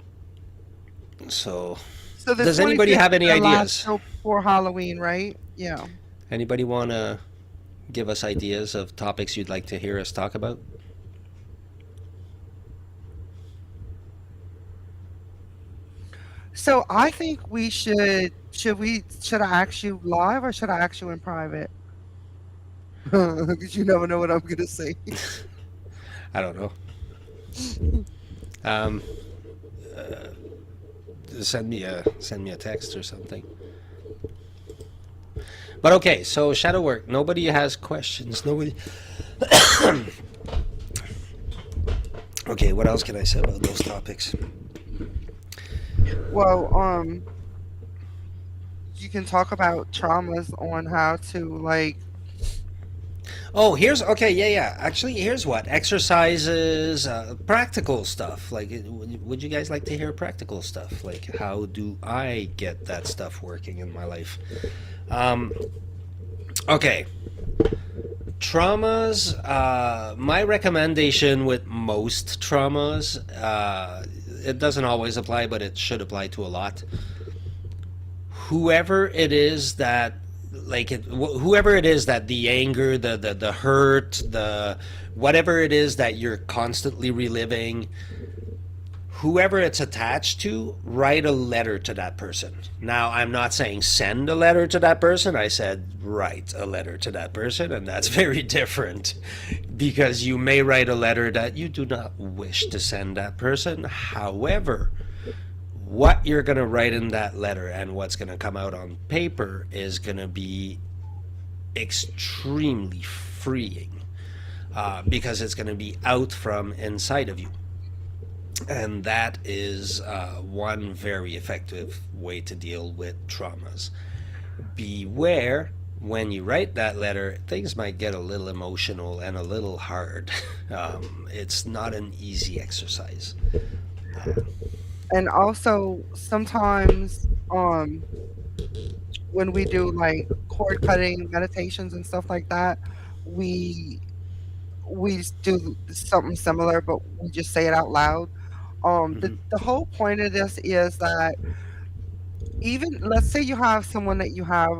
So, so the does anybody 25th have is any the last ideas? show before Halloween, right? Yeah. Anybody want to give us ideas of topics you'd like to hear us talk about? So I think should I ask you live or should I ask you in private? Because you never know what I'm gonna say. I don't know. Um, send me a text or something. But okay, so shadow work. Nobody has questions. Nobody. Okay, what else can I say about those topics? Well, you can talk about traumas on how to like. Oh, here's okay. Yeah, yeah. Actually, here's what exercises, practical stuff. Like, would you guys like to hear practical stuff? Like, how do I get that stuff working in my life? Um, okay, traumas. My recommendation with most traumas, it doesn't always apply, but it should apply to a lot. Whoever it is that whoever it is that the anger, the hurt, the whatever it is that you're constantly reliving, whoever it's attached to, write a letter to that person. Now, I'm not saying send a letter to that person. I said write a letter to that person, and that's very different because you may write a letter that you do not wish to send that person. However, what you're going to write in that letter and what's going to come out on paper is going to be extremely freeing, because it's going to be out from inside of you. And that is one very effective way to deal with traumas. Beware when you write that letter, things might get a little emotional and a little hard. It's not an easy exercise. And also sometimes when we do like cord cutting meditations and stuff like that, we do something similar, but we just say it out loud. Hmm. The whole point of this is that even let's say you have someone that you have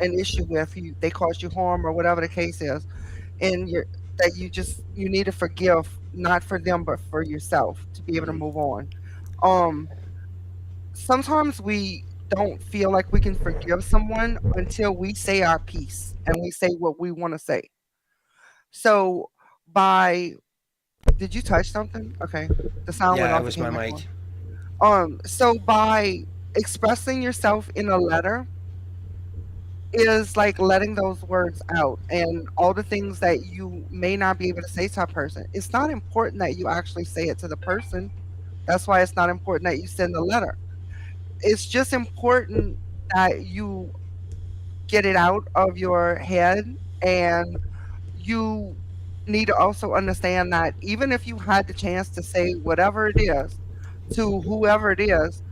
an issue with, they caused you harm or whatever the case is, and you need to forgive, not for them but for yourself to be able to Hmm. move on. Um, Sometimes we don't feel like we can forgive someone until we say our piece and we say what we want to say. So by did you touch something? Okay. The sound went Yeah, it off and was came my back on. mic. So by expressing yourself in a letter is like letting those words out and all the things that you may not be able to say to a person. It's not important that you actually say it to the person. That's why it's not important that you send a letter. It's just important that you get it out of your head, and you need to also understand that even if you had the chance to say whatever it is to whoever it is,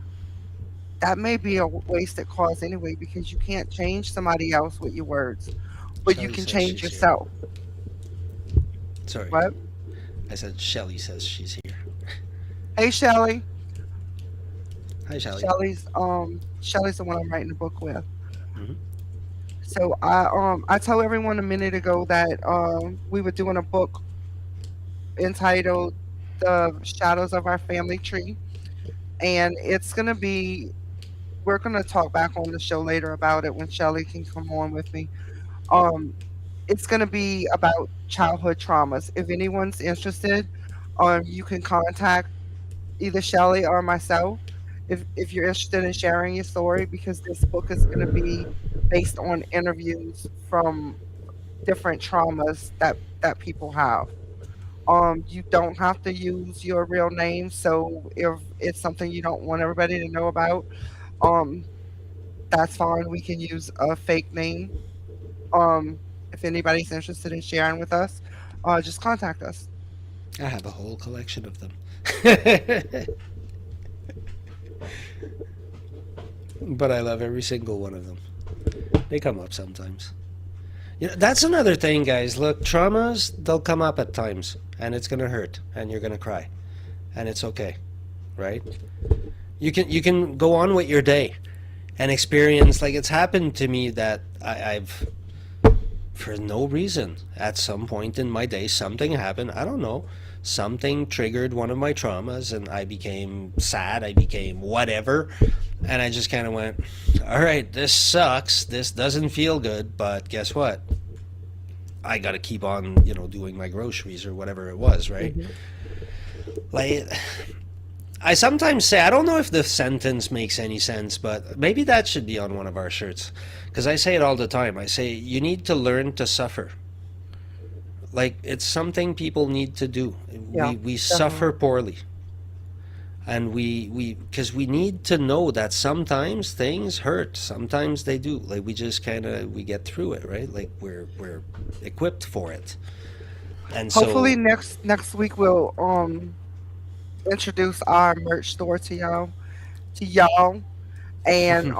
that may be a wasted cause anyway because you can't change somebody else with your words, but you Shelly can says change she's here. yourself. Sorry, What? I said Shelly says she's here. Hey, Shelly. Hi, Shelly. Shelly's the one I'm writing the book with. Hmm. So I told everyone a minute ago that we were doing a book entitled "The Shadows of Our Family Tree," and it's gonna be. We're gonna talk back on the show later about it when Shelly can come on with me. Um, it's gonna be about childhood traumas. If anyone's interested, you can contact either Shelly or myself if you're interested in sharing your story because this book is gonna be based on interviews from different traumas that people have. You don't have to use your real name, so if it's something you don't want everybody to know about, um, that's fine. We can use a fake name. If anybody's interested in sharing with us, just contact us. I have a whole collection of them. But I love every single one of them. They come up sometimes. That's another thing, guys. Look, traumas, they'll come up at times, and it's gonna hurt, and you're gonna cry, and it's okay, right? You can go on with your day and experience, like it's happened to me that I've, for no reason, at some point in my day, something happened. I don't know. Something triggered one of my traumas, and I became sad. I became whatever. And I just kind of went, all right, this sucks. This doesn't feel good. But guess what? I got to keep on, doing my groceries or whatever it was, right? Hmm. Like, I sometimes say, I don't know if the sentence makes any sense, but maybe that should be on one of our shirts. Because I say it all the time. I say, you need to learn to suffer. Like, it's something people need to do. Yeah, We definitely. suffer poorly. And because we need to know that sometimes things hurt. Sometimes they do. Like, we just kind of, we get through it, right? Like, we're equipped for it. And Hopefully so, next week we'll introduce our merch store to y'all, and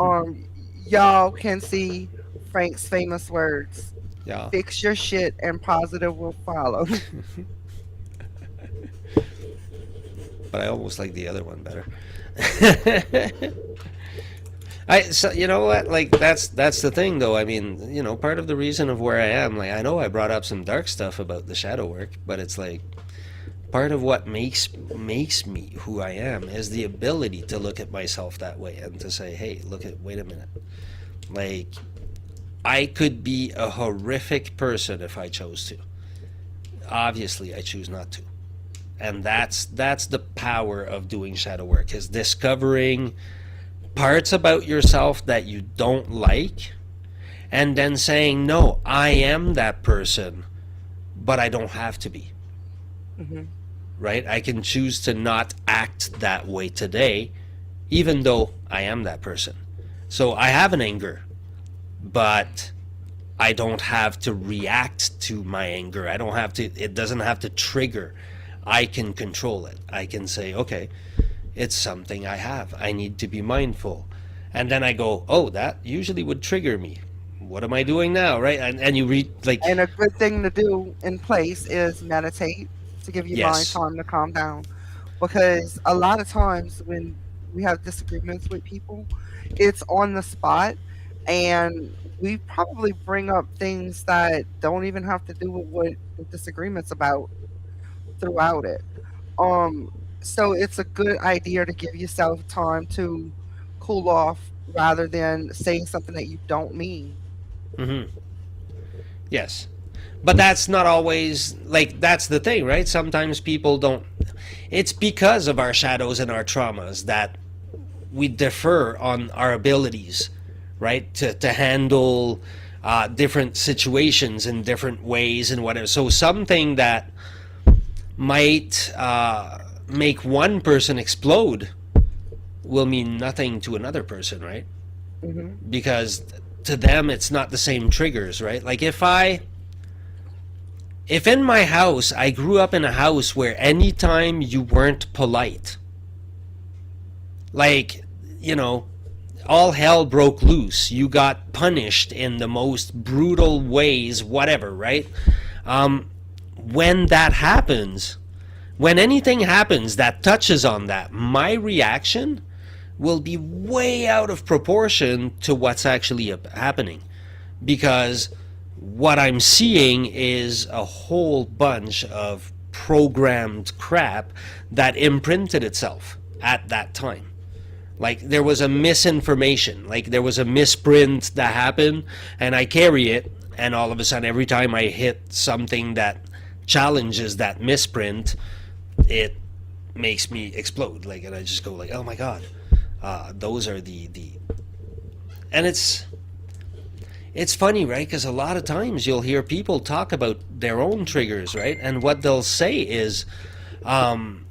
y'all can see Frank's famous words. yeah. Fix your shit and positive will follow. But I almost like the other one better. So you know what? Like that's the thing, though. I mean, part of the reason of where I am, like I know I brought up some dark stuff about the shadow work, but it's like part of what makes me who I am is the ability to look at myself that way and to say, hey, wait a minute. Like I could be a horrific person if I chose to. Obviously, I choose not to. And that's the power of doing shadow work, is discovering parts about yourself that you don't like, and then saying, no, I am that person, but I don't have to be. Hmm. Right? I can choose to not act that way today, even though I am that person. So I have an anger, but I don't have to react to my anger. I don't have to, it doesn't have to trigger. I can control it. I can say, okay, it's something I have. I need to be mindful. And then I go, oh, that usually would trigger me. What am I doing now? Right? And you read, like, And a good thing to do in place is meditate to give your mind yes. time to calm down. Because a lot of times when we have disagreements with people, it's on the spot, and we probably bring up things that don't even have to do with what the disagreement's about throughout it. Um, so it's a good idea to give yourself time to cool off rather than saying something that you don't mean. Hmm. Yes. But that's not always, like, that's the thing, right? Sometimes people don't. It's because of our shadows and our traumas that we differ on our abilities, right? To handle different situations in different ways and whatever. So something that might make one person explode will mean nothing to another person, right? Hmm. Because to them it's not the same triggers, right? Like if in my house I grew up in a house where anytime you weren't polite, like, you know, all hell broke loose. You got punished in the most brutal ways, whatever, right? When that happens, when anything happens that touches on that, my reaction will be way out of proportion to what's actually happening. Because what I'm seeing is a whole bunch of programmed crap that imprinted itself at that time. Like there was a misinformation, like there was a misprint that happened, and I carry it, and all of a sudden, every time I hit something that challenges that misprint, it makes me explode. Like, and I just go like, "Oh my god!" Those are the, and it's funny, right? Because a lot of times you'll hear people talk about their own triggers, right? And what they'll say is, um,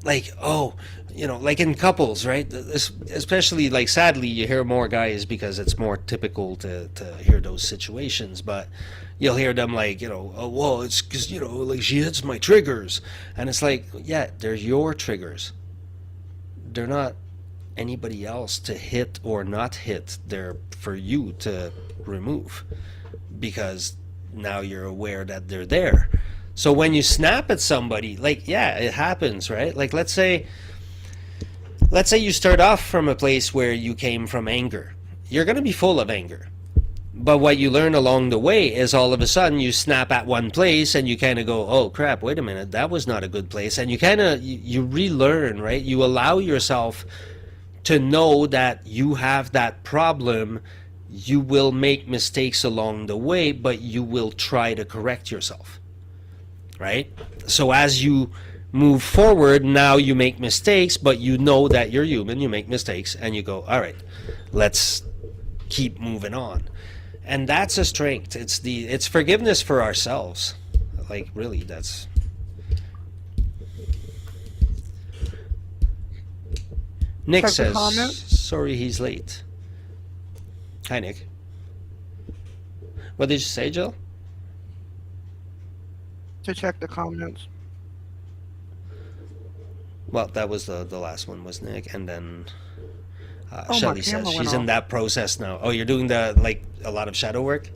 like, oh, like in couples, right? Especially, like, sadly, you hear more guys because it's more typical to hear those situations, but you'll hear them like, oh, well, it's because, like she hits my triggers. And it's like, yeah, they're your triggers. They're not anybody else to hit or not hit. They're for you to remove because now you're aware that they're there. So when you snap at somebody, like, yeah, it happens, right? Like, let's say you start off from a place where you came from anger. You're going to be full of anger. But what you learn along the way is all of a sudden you snap at one place and you kind of go, oh crap, wait a minute, that was not a good place. And you kind of, you relearn, right? You allow yourself to know that you have that problem. You will make mistakes along the way, but you will try to correct yourself, right? So as you move forward, now you make mistakes, but you know that you're human, you make mistakes, and you go, all right, let's keep moving on. And that's a strength. It's forgiveness for ourselves. Like, really, that's... Nick Check the says, comments sorry he's late. Hi, Nick. What did you say, Jill? to check the comments. Well, that was the last one was Nick, and then Oh, my Shelly camera says went she's in off. that process now. Oh, you're doing like a lot of shadow work?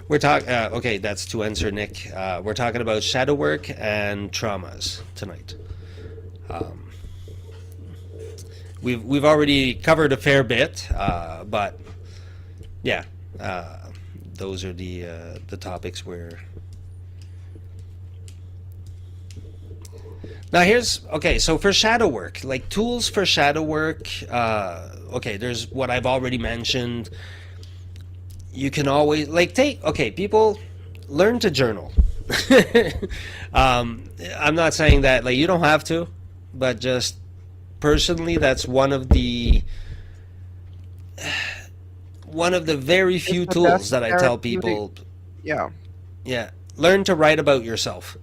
We're talking. Okay, that's to answer Nick. We're talking about shadow work and traumas tonight. Um, we've already covered a fair bit, but yeah, those are the topics where. Now here's okay. So for shadow work, like tools for shadow work, okay, there's what I've already mentioned. You can always people learn to journal. I'm not saying that like you don't have to, but just personally, that's one of the very It's few the tools best that I tell therapeutic. people. Yeah. Yeah, learn to write about yourself.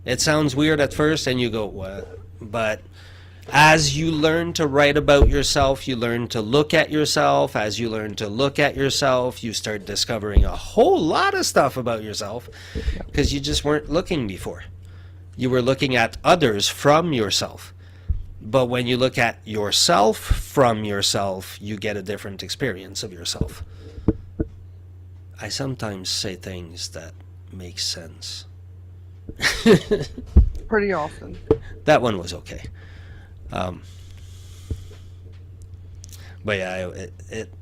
It sounds weird at first, and you go, what? But as you learn to write about yourself, you learn to look at yourself. As you learn to look at yourself, you start discovering a whole lot of stuff about yourself because you just weren't looking before. You were looking at others from yourself. But when you look at yourself from yourself, you get a different experience of yourself. I sometimes say things that make sense. Pretty often. That one was okay. Um, but yeah, it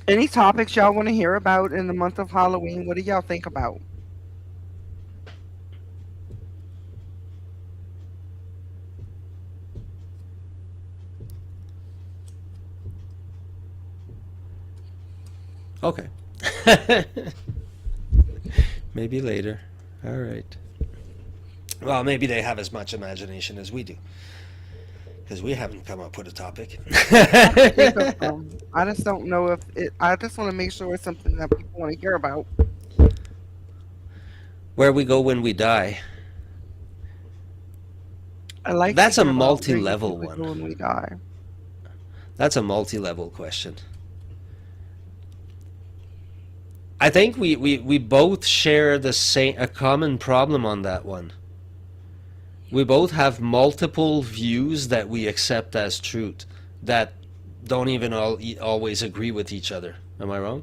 Any topics y'all want to hear about in the month of Halloween? What do y'all think about? okay. Maybe later. All right. Well, maybe they have as much imagination as we do, because we haven't come up with a topic. I can think of some. I just don't know if it. I just want to make sure it's something that people want to hear about. Where we go when we die. I like to That's a hear about where you multi-level think we go one. when we die. That's a multi-level question. I think we both share a common problem on that one. We both have multiple views that we accept as truth that don't even always agree with each other. Am I wrong?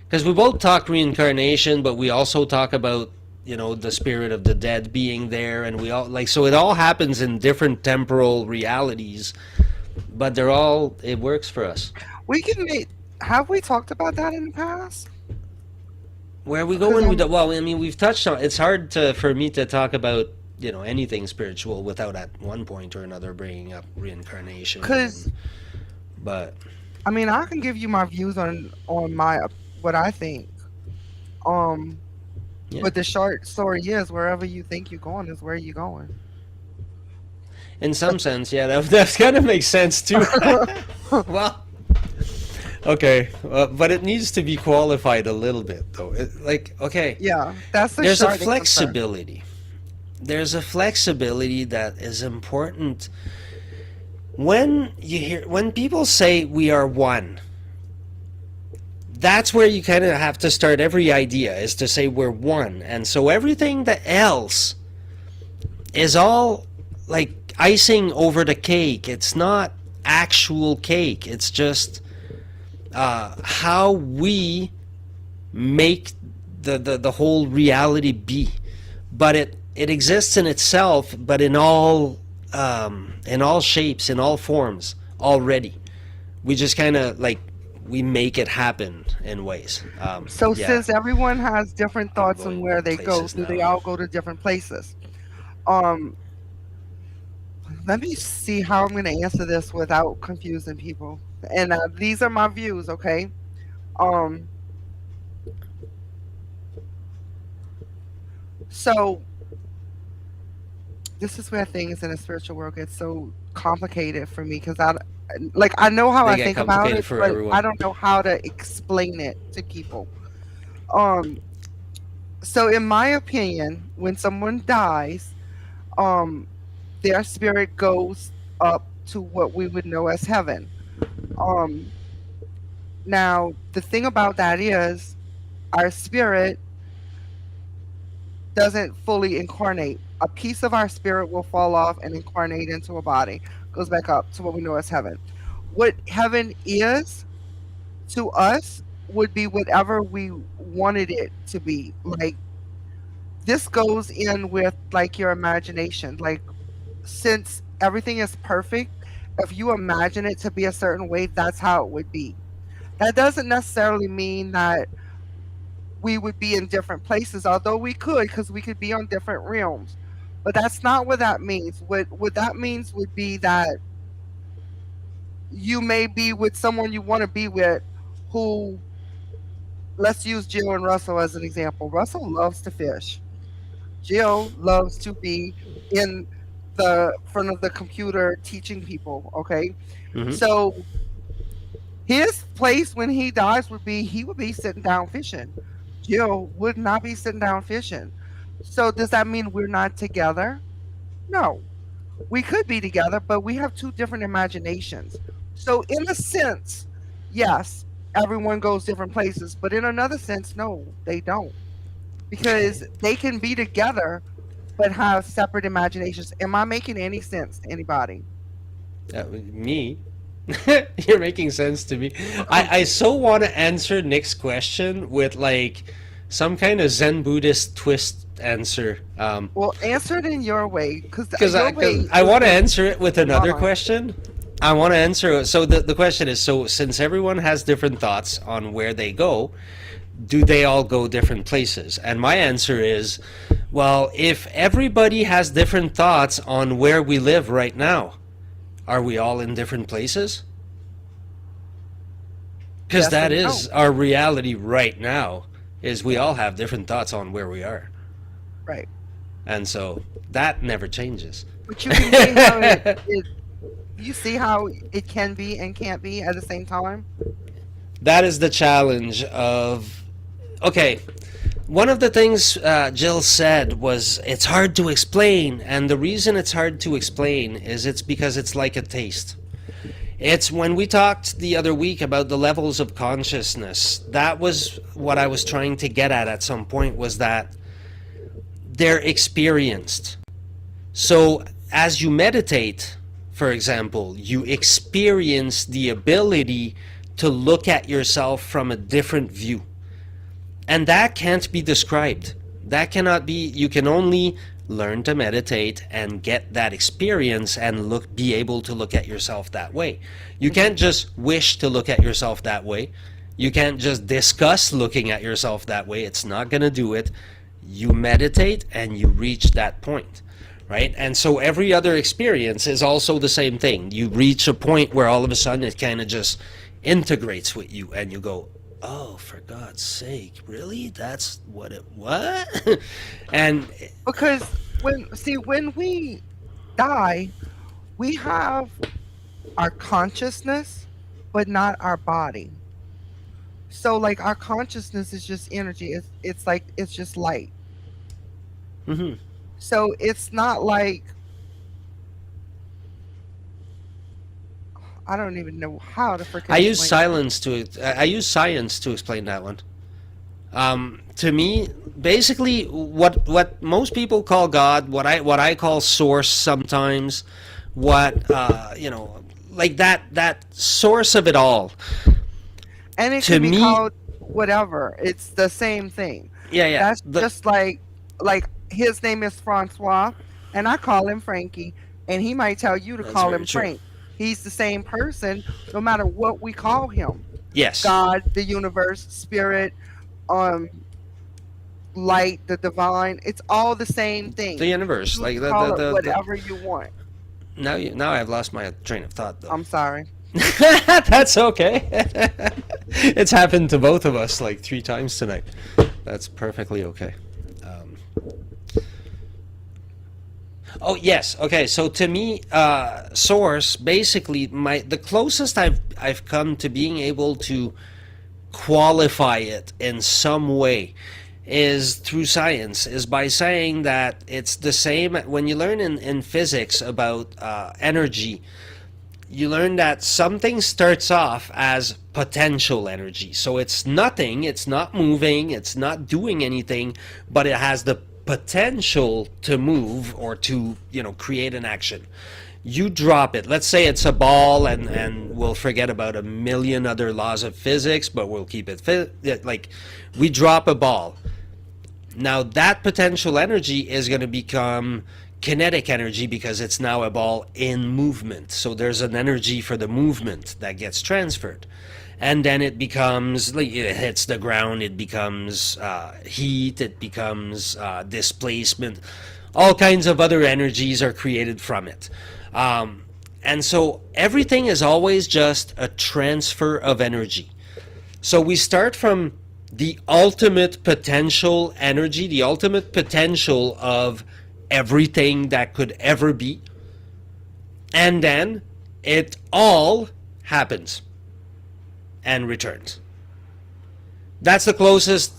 Because we both talk reincarnation, but we also talk about, the spirit of the dead being there, and we all so it all happens in different temporal realities, but it works for us. We can make. Have we talked about that in the past? Where we go Because when we do, well, I mean, we've touched on. It's hard for me to talk about anything spiritual without at one point or another bringing up reincarnation. Because But I mean, I can give you my views on my what I think. Um, yeah, but the short story is, wherever you think you're going is where you're going. in some sense, yeah, that kind of makes sense too. Well, okay, but it needs to be qualified a little bit, though. Okay, Yeah, that's the there's a starting concern. flexibility. There's a flexibility that is important. When people say we are one, that's where you kind of have to start every idea, is to say we're one. And so everything that else is all like icing over the cake. It's not actual cake. It's just how we make the whole reality be. But it exists in itself, but in all shapes, in all forms already. We just kind of like we make it happen in ways. So Yeah, since everyone has different I'm thoughts on going where they go, places do they now. all go to different places? Um, Let me see how I'm going to answer this without confusing people. And these are my views, okay? Um, so this is where things in the spiritual world get so complicated for me because I know how They I get think about complicated it, for but I everyone. don't know how to explain it to people. Um, so in my opinion, when someone dies, um, their spirit goes up to what we would know as heaven. Um, Now the thing about that is our spirit doesn't fully incarnate. A piece of our spirit will fall off and incarnate into a body, goes back up to what we know as heaven. What heaven is to us would be whatever we wanted it to be. Like this goes in with like your imagination. Like since everything is perfect, if you imagine it to be a certain way, that's how it would be. That doesn't necessarily mean that we would be in different places, although we could, because we could be on different realms. But that's not what that means. What that means would be that you may be with someone you want to be with who, let's use Jill and Russell as an example. Russell loves to fish. Jill loves to be in the front of the computer teaching people. Okay. Hmm. So his place when he dies would be he would be sitting down fishing. Jill would not be sitting down fishing. So does that mean we're not together? No. We could be together, but we have two different imaginations. So in a sense, yes, everyone goes different places, but in another sense, no, they don't. Because they can be together but have separate imaginations. Am I making any sense to anybody? Me, you're making sense to me. I so want to answer Nick's question with like some kind of Zen Buddhist twist answer. Well, answer it in your way, because Because your way I is want to what's answer it with another fine. question. I want to answer. So the question is, so since everyone has different thoughts on where they go, do they all go different places? And my answer is, well, if everybody has different thoughts on where we live right now, are we all in different places? Because Yes that and no. is our reality right now, is we Yeah, all have different thoughts on where we are. right. And so that never changes. But you can see how it you see how it can be and can't be at the same time? That is the challenge of, okay, one of the things Jill said was it's hard to explain, and the reason it's hard to explain is it's because it's like a taste. It's when we talked the other week about the levels of consciousness. That was what I was trying to get at some point, was that they're experienced. So as you meditate, for example, you experience the ability to look at yourself from a different view. And that can't be described. That cannot be, you can only learn to meditate and get that experience and be able to look at yourself that way. You Hmm. can't just wish to look at yourself that way. You can't just discuss looking at yourself that way. It's not going to do it. You meditate and you reach that point, right? And so every other experience is also the same thing. You reach a point where all of a sudden it kind of just integrates with you and you go, oh, for God's sake, really? That's what it what? And Because when we die, we have our consciousness, but not our body. So like our consciousness is just energy. It's like it's just light. mhm. So it's not like I don't even know how to freaking I use explain that. silence to I use science to explain that one. To me, basically, what most people call God, what I call source sometimes, what like that source of it all. And it To can be me, called whatever. It's the same thing. yeah, yeah, That's just like his name is Francois, and I call him Frankie, and he might tell you to that's call very him true. Frank. He's the same person, no matter what we call him. Yes, God, the universe, spirit, um, light, the divine. It's all the same the thing. universe, You like can call it whatever you want. now I've lost my train of thought though. I'm sorry. That's okay. It's happened to both of us like 3 times tonight. That's perfectly okay. Um, oh yes, okay. So to me, source basically the closest I've come to being able to qualify it in some way is through science, is by saying that it's the same when you learn in physics about energy. You learn that something starts off as potential energy. So it's nothing, it's not moving, it's not doing anything, but it has the potential to move or to, create an action. You drop it. Let's say it's a ball, and we'll forget about a million other laws of physics, but we'll keep it like we drop a ball. Now that potential energy is going to become kinetic energy because it's now a ball in movement. So there's an energy for the movement that gets transferred. And then it becomes, like, it hits the ground, it becomes heat, it becomes displacement. All kinds of other energies are created from it. And so everything is always just a transfer of energy. So we start from the ultimate potential energy, the ultimate potential of everything that could ever be. And then it all happens and returns. That's the closest.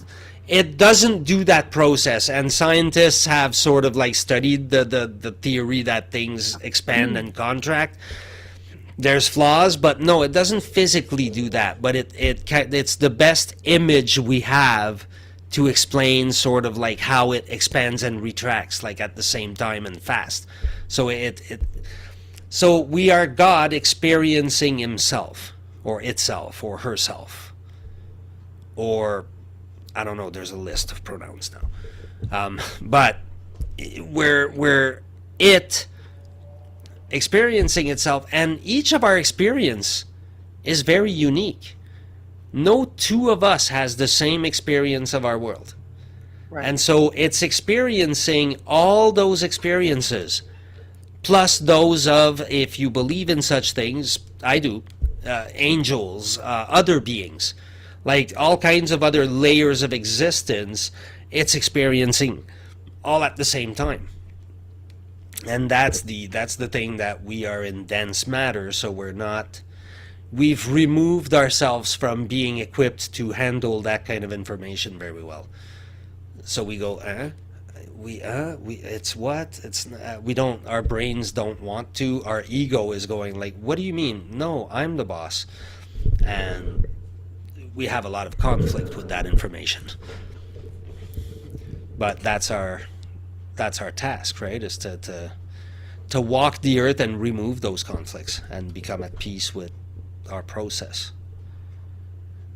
It doesn't do that process, and scientists have sort of like studied the theory that things expand and contract. There's flaws, but no, it doesn't physically do that. But it's the best image we have to explain sort of like how it expands and retracts like at the same time and fast. So so we are God experiencing himself or itself or herself, or I don't know. There's a list of pronouns now, but we're it experiencing itself, and each of our experience is very unique. No two of us has the same experience of our world. Right. And so it's experiencing all those experiences, plus those of, if you believe in such things, I do, angels, other beings, like all kinds of other layers of existence, it's experiencing all at the same time. And that's the thing, that we are in dense matter, so we've removed ourselves from being equipped to handle that kind of information very well. So we go, it's what? We don't, our brains don't want to, our ego is going like, what do you mean? No, I'm the boss. And we have a lot of conflict with that information. But that's our task, right? Is to walk the earth and remove those conflicts and become at peace with our process.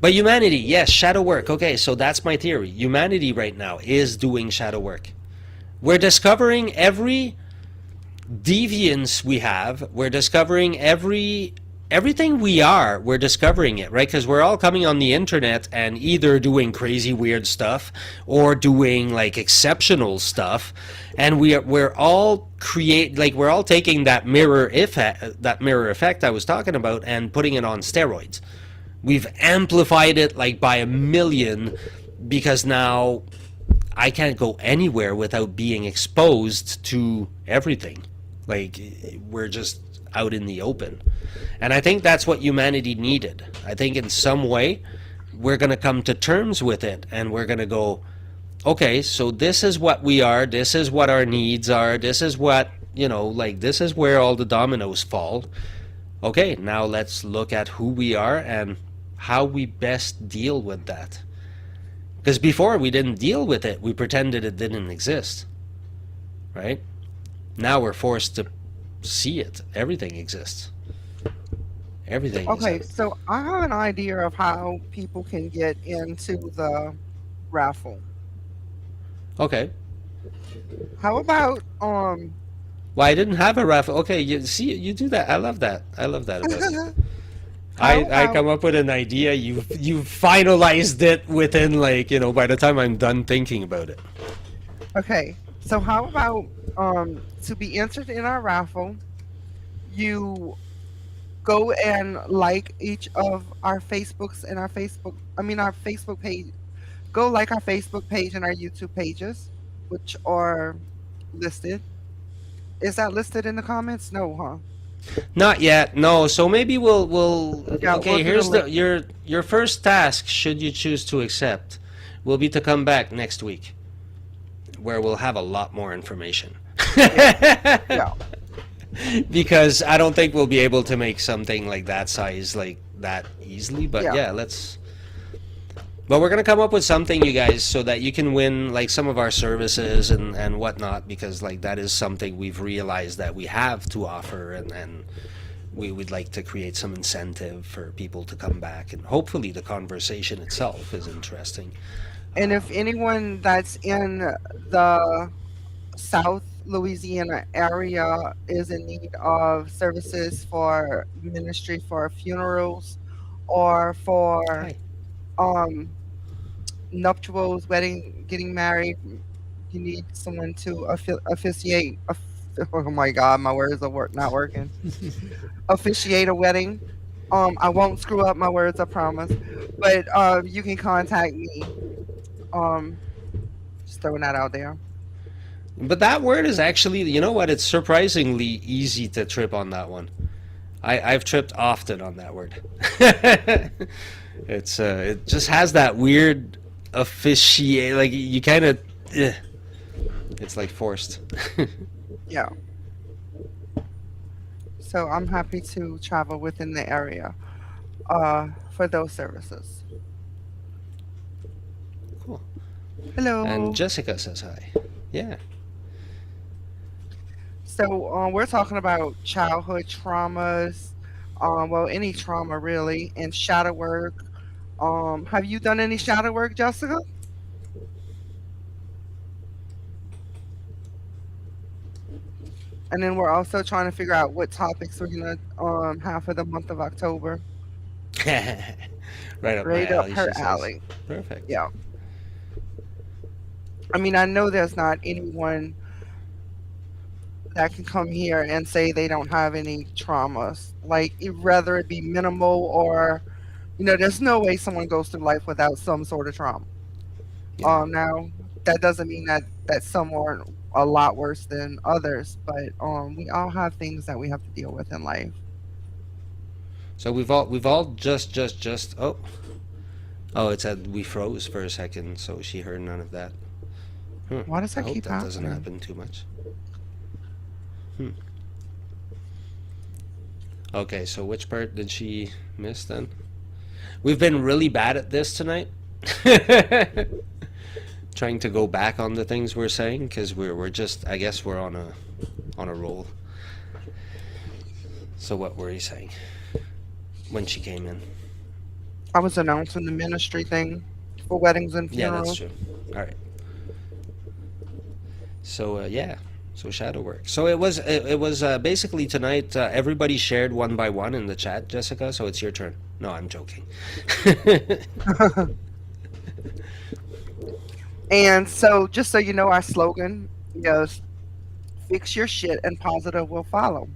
But humanity, yes, shadow work. Okay, so that's my theory. Humanity right now is doing shadow work. We're discovering every deviance we have. We're discovering everything we are. We're discovering it, right? Because we're all coming on the internet and either doing crazy weird stuff or doing like exceptional stuff, and we're all we're all taking that mirror effect I was talking about and putting it on steroids. We've amplified it like by a million, because now I can't go anywhere without being exposed to everything. Like, we're just out in the open. And I think that's what humanity needed. I think in some way we're going to come to terms with it, and we're going to go, okay, so this is what we are, this is what our needs are, this is what, like, this is where all the dominoes fall. Okay, now let's look at who we are and how we best deal with that. Because before we didn't deal with it, we pretended it didn't exist, right? Now we're forced to see it. Everything exists. Everything is Okay, out. so I have an idea of how people can get into the raffle. Okay. How about Well, I didn't have a raffle. Okay, you see, you do that. I love that. I love that about you. how I about come up with an idea. You finalized it within like by the time I'm done thinking about it. okay, so how about to be entered in our raffle, you go and like each of our Facebooks and our our Facebook page. Go like our Facebook page and our YouTube pages, which are listed. Is that listed in the comments? No, huh? Not yet. No. So maybe we'll Yeah, we'll okay, do the here's the link. your first task should you choose to accept will be to come back next week where we'll have a lot more information. Yeah, yeah, Because I don't think we'll be able to make something like that size like that easily, but yeah. yeah, let's but we're gonna come up with something, you guys, so that you can win like some of our services and whatnot, because like that is something we've realized that we have to offer, and we would like to create some incentive for people to come back, and hopefully the conversation itself is interesting. And if anyone that's in the South Louisiana area is in need of services for ministry for funerals or for Hi. um nuptials, wedding, getting married, you need someone to officiate. Oh my God, my words are not working. Officiate a wedding. I won't screw up my words, I promise. But you can contact me. Um, just throwing that out there. But that word is actually, you know what? It's surprisingly easy to trip on that one. I've tripped often on that word. It just has that weird officiate, like you kind of it's like forced. Yeah. So I'm happy to travel within the area for those services. Cool. And Hello. Jessica says hi. Yeah. So we're talking about childhood traumas, well, any trauma really, and shadow work. Have you done any shadow work, Jessica? And then we're also trying to figure out what topics we're gonna have for the month of October. Right up my Right up alley, her she says. alley. Perfect. Yeah. I mean, I know there's not anyone that can come here and say they don't have any traumas. Like, whether it be minimal or, there's no way someone goes through life without some sort of trauma. Yeah. Now that doesn't mean that some are a lot worse than others, but we all have things that we have to deal with in life. So we've all just oh, it said we froze for a second, so she heard none of that. Why does I that hope keep that doesn't happening? happen too much. Hmm. Okay, so which part did she miss then? We've been really bad at this tonight. Trying to go back on the things we're saying because we're just, I guess we're on a roll. So what were you saying when she came in? I was announcing the ministry thing for weddings and Yeah, that's funerals. true. All right. So yeah, so shadow work. So it was basically tonight. Everybody shared one by one in the chat, Jessica. So it's your turn. No, I'm joking. And so, just so you know, our slogan is "Fix your shit and positive will follow."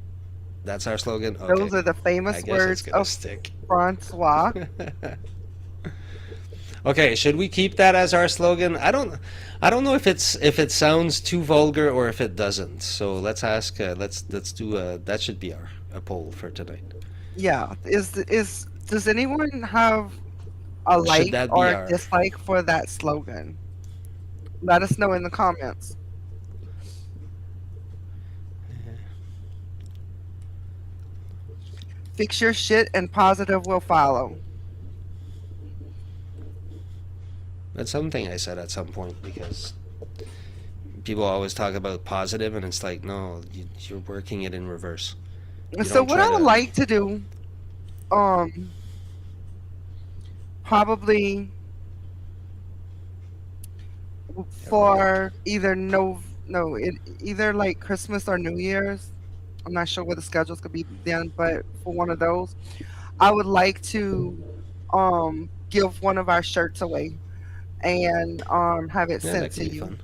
That's our slogan. Okay, Those are the I famous guess it's words gonna of stick. Francois. Okay, should we keep that as our slogan? I don't know if it sounds too vulgar or if it doesn't. So let's ask. Let's do. That should be our a poll for tonight. Yeah, is does anyone have a Should like that be or our? dislike for that slogan? Let us know in the comments. Fix your shit and positive will follow. That's something I said at some point because people always talk about positive, and it's like, no, you're working it in reverse. You So don't what try I would to. like to do, um, probably Yeah, what is it? for either either like Christmas or New Year's. I'm not sure what the schedules could be then, but for one of those, I would like to give one of our shirts away and have it Yeah, sent that could to be you. fun.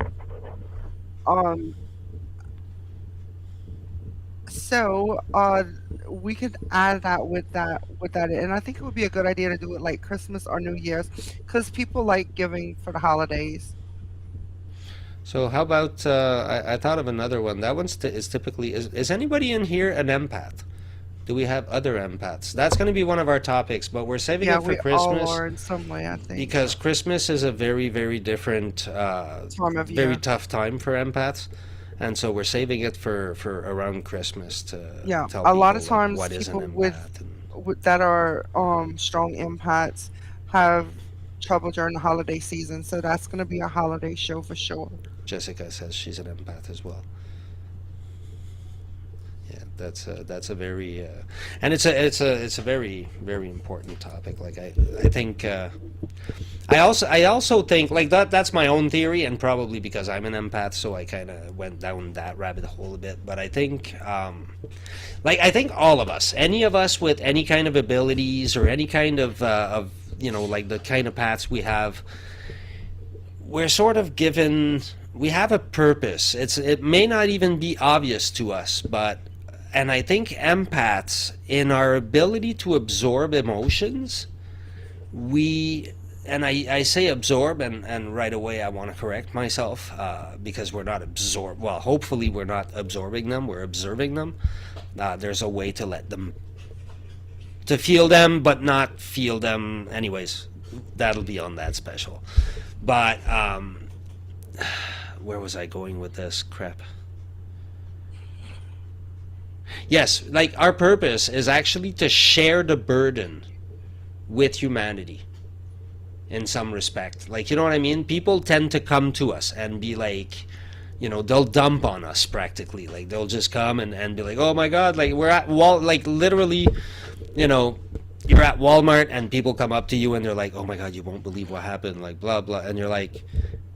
Um so we could add that and I think it would be a good idea to do it like Christmas or New Year's cuz people like giving for the holidays. So how about I thought of another one. That one's is typically is anybody in here an empath? Do we have other empaths? That's going to be one of our topics, but we're saving Yeah, it for we all Christmas are in some way, I think. because Christmas is a very, very different, Time of very year. tough time for empaths, and so we're saving it for around Christmas to Yeah, tell a lot people of like times what is an people empath. And with that are strong empaths have trouble during the holiday season, so that's going to be a holiday show for sure. Jessica says she's an empath as well. Yeah, that's a very and it's a very very important topic. Like I think I also think like that's my own theory, and probably because I'm an empath, so I kind of went down that rabbit hole a bit. But I think like I think all of us, any of us with any kind of abilities or any kind of like the kind of paths we have, we're sort of given, we have a purpose. It may not even be obvious to us, but and I think empaths, in our ability to absorb emotions, we, and I say absorb, and right away I want to correct myself because we're not absorb, well, hopefully we're not absorbing them, we're observing them. There's a way to let them, to feel them but not feel them. Anyways, that'll be on that special. But where was I going with this crap? Yes, like our purpose is actually to share the burden with humanity in some respect. Like, you know what I mean? People tend to come to us and be like, they'll dump on us practically. Like, they'll just come and be like, oh my God, like, we're at Wal, like, literally, you know, you're at Walmart and people come up to you and they're like, oh my God, you won't believe what happened, like, blah, blah. And you're like,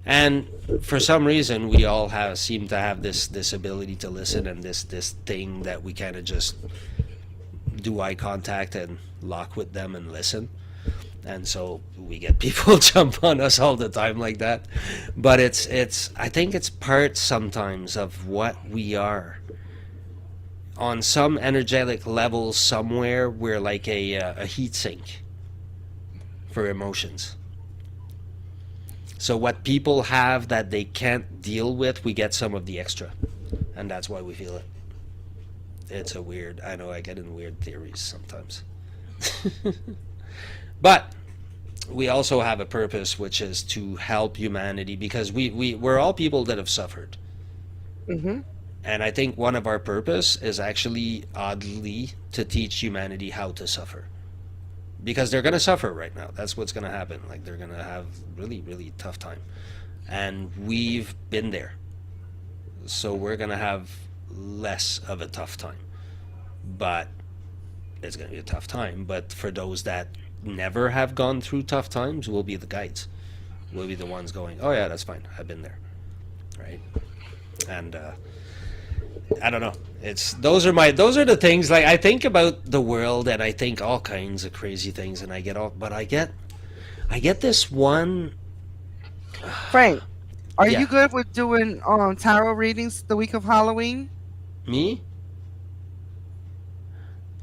and for some reason, we all have seem to have this ability to listen, and this thing that we kind of just do eye contact and lock with them and listen. And so we get people jump on us all the time like that. But it's I think it's part sometimes of what we are. On some energetic level somewhere, we're like a heat sink for emotions. So what people have that they can't deal with, we get some of the extra, and that's why we feel it. It's a weird. I know I get in weird theories sometimes. But we also have a purpose, which is to help humanity, because we're all people that have suffered. Hmm. And I think one of our purpose is actually, oddly, to teach humanity how to suffer. Because they're going to suffer right now. That's what's going to happen. Like, they're going to have really, really tough time. And we've been there. So we're going to have less of a tough time. But it's going to be a tough time. But for those that never have gone through tough times, we'll be the guides. We'll be the ones going, oh yeah, that's fine. I've been there. Right? And I don't know. It's those are the things, like, I think about the world and I think all kinds of crazy things, and I get this one. Frank, are you Yeah. good with doing tarot readings the week of Halloween? Me?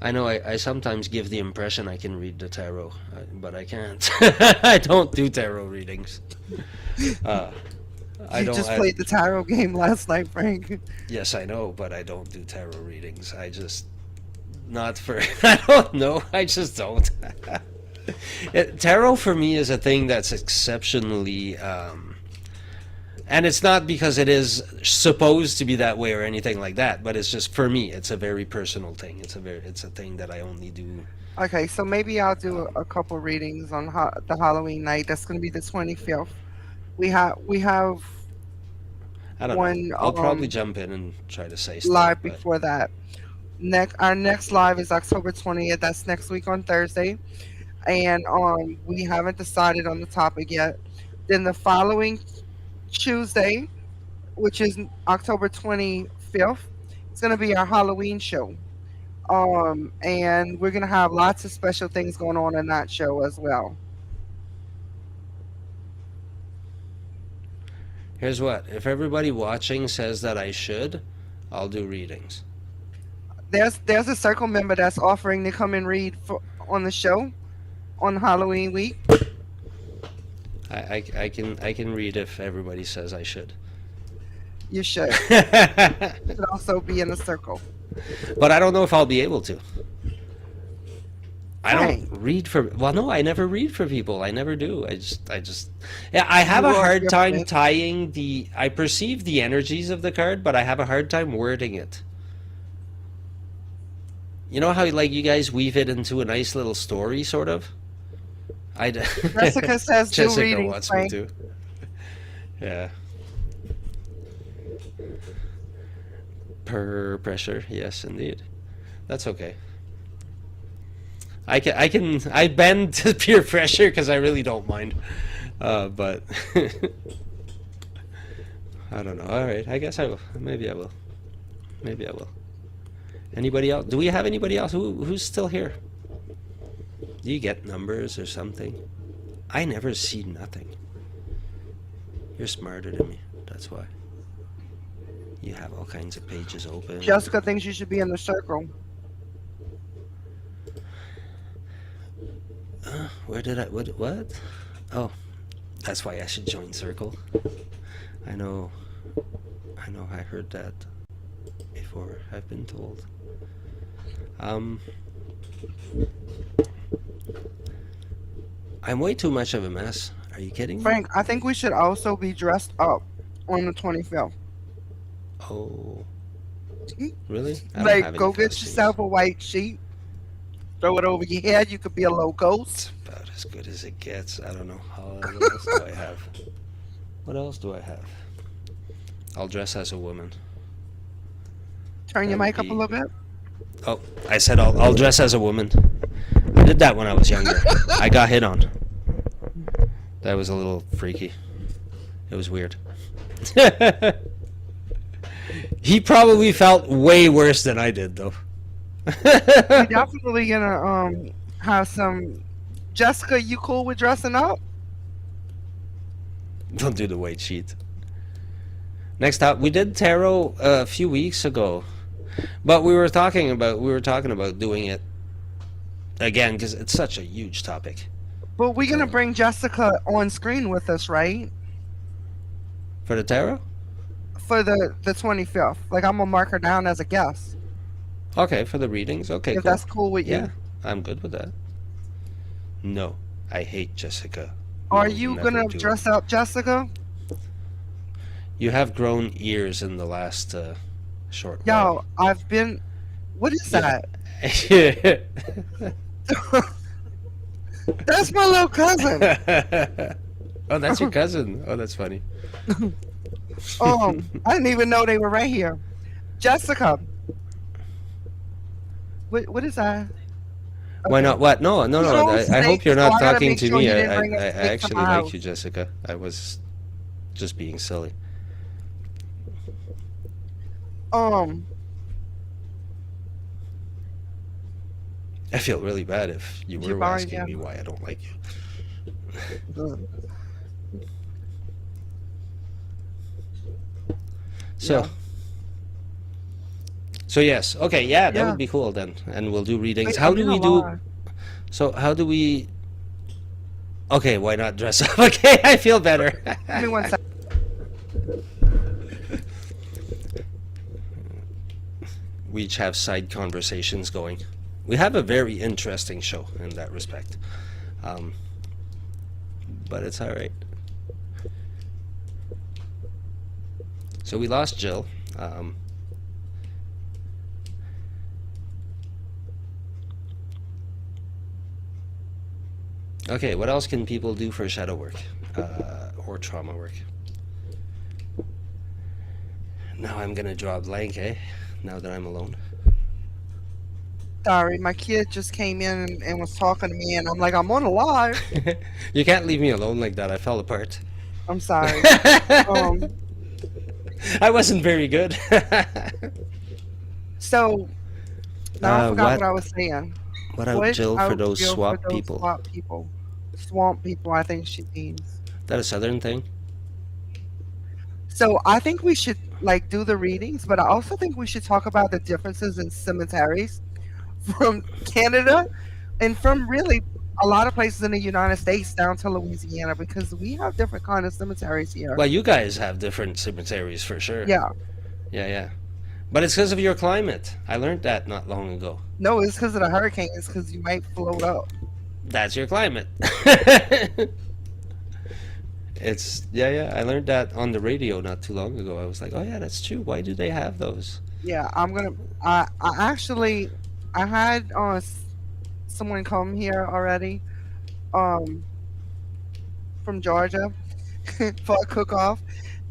I know I sometimes give the impression I can read the tarot, but I can't. I don't do tarot readings. Uh, I You don't. just played the tarot game last night, Frank. Yes, I know, but I don't do tarot readings. I just not for. I don't know. I just don't. Tarot for me is a thing that's exceptionally And it's not because it is supposed to be that way or anything like that, but it's just for me. It's a very personal thing. It's a thing that I only do. Okay, so maybe I'll do Um, a couple readings on the Halloween night. That's going to be the 25th. We have I don't know. one I'll probably jump in and try to say stuff, live but before that. Our next live is October 20th. That's next week on Thursday, and we haven't decided on the topic yet. Then the following Tuesday, which is October 25th, it's going to be our Halloween show. And we're going to have lots of special things going on in that show as well. here's what. If everybody watching says that I should, I'll do readings. There's a circle member that's offering to come and read on the show on Halloween week. I can read if everybody says I should. You should. You should also be in the circle. But I don't know if I'll be able to. I Right. don't read for, well, no, I never read for people. I never do. I just yeah, I have You a are hard time different. tying I perceive the energies of the card, but I have a hard time wording it. You know how like you guys weave it into a nice little story sort of? I d- Jessica says do Jessica readings, wants me Frank. to. Yeah. Per pressure, yes indeed. That's okay. I bend to peer pressure because I really don't mind. But I don't know. All right, I guess I will. Maybe I will. Maybe I will. Anybody else? Do we have anybody else who's still here? Do you get numbers or something? I never see nothing. You're smarter than me. That's why. You have all kinds of pages open. Jessica thinks you should be in the circle. Where did I? What? Oh, that's why I should join Circle. I know. I know. I heard that before. I've been told. Um, I'm way too much of a mess. Are you kidding me? Frank, I think we should also be dressed up on the 25th. Oh, really? I don't Like, have any go get costumes. yourself a white sheet, throw it over your head. You could be a little ghost. About as good as it gets. I don't know. What else do I have? What else do I have? I'll dress as a woman. Turn your That would mic up a be. little bit. Oh, I said I'll dress as a woman. I did that when I was younger. I got hit on. That was a little freaky. It was weird. He probably felt way worse than I did, though. We're definitely gonna have some. Jessica, you cool with dressing up? Don't do the weight sheet. Next up, we did tarot a few weeks ago, but we were talking about doing it again because it's such a huge topic. But we're gonna So, bring Jessica on screen with us, right? for the tarot, For the 25th. Like, I'm gonna mark her down as a guest. okay, for the readings, okay, If cool. that's cool with Yeah, you. I'm good with that. No, I hate Jessica. Are Will you never gonna do it. dress up, Jessica? You have grown ears in the last short Yo, I've been. What is while. that? Yeah. That's my little cousin. Oh, that's your cousin. Oh, that's funny. I didn't even know they were right here. Jessica. What is that? Why not? What? No, no, You no. don't I hope snake, you're so not I gotta talking make to sure me. you I, didn't I, bring a I snake to actually my like house. you, Jessica. I was just being silly. Um, I feel really bad if you you were are, asking yeah. me why I don't like you. So, Yeah. so yes. Okay, yeah, that Yeah. would be cool then. And we'll do readings. Wait, How I'm do in a we do? live. So, how do we? Okay, why not dress up? Okay, I feel better. Give me 1 second. We each have side conversations going. We have a very interesting show in that respect. But it's all right. So we lost Jill. Um, okay, what else can people do for shadow work or trauma work? Now I'm gonna draw a blank, eh? Now that I'm alone. Sorry, my kid just came in and was talking to me, and I'm like, I'm on a live. You can't leave me alone like that. I fell apart. I'm sorry. Um, I wasn't very good. so now I forgot What? what I was saying. What out, What Jill, for out those Jill for swap those people? swamp people? Swamp people, I think she means. That a southern thing? So I think we should like do the readings, but I also think we should talk about the differences in cemeteries from Canada and from really a lot of places in the United States down to Louisiana because we have different kind of cemeteries here. Well, you guys have different cemeteries for sure. Yeah. Yeah, yeah. But it's because of your climate. I learned that not long ago. No, it's because of the hurricanes because you might float up. That's your climate. It's yeah, yeah. I learned that on the radio not too long ago. I was like, oh yeah, that's true. Why do they have those? Yeah, I'm gonna. I actually I had someone come here already, um, from Georgia for a cook off,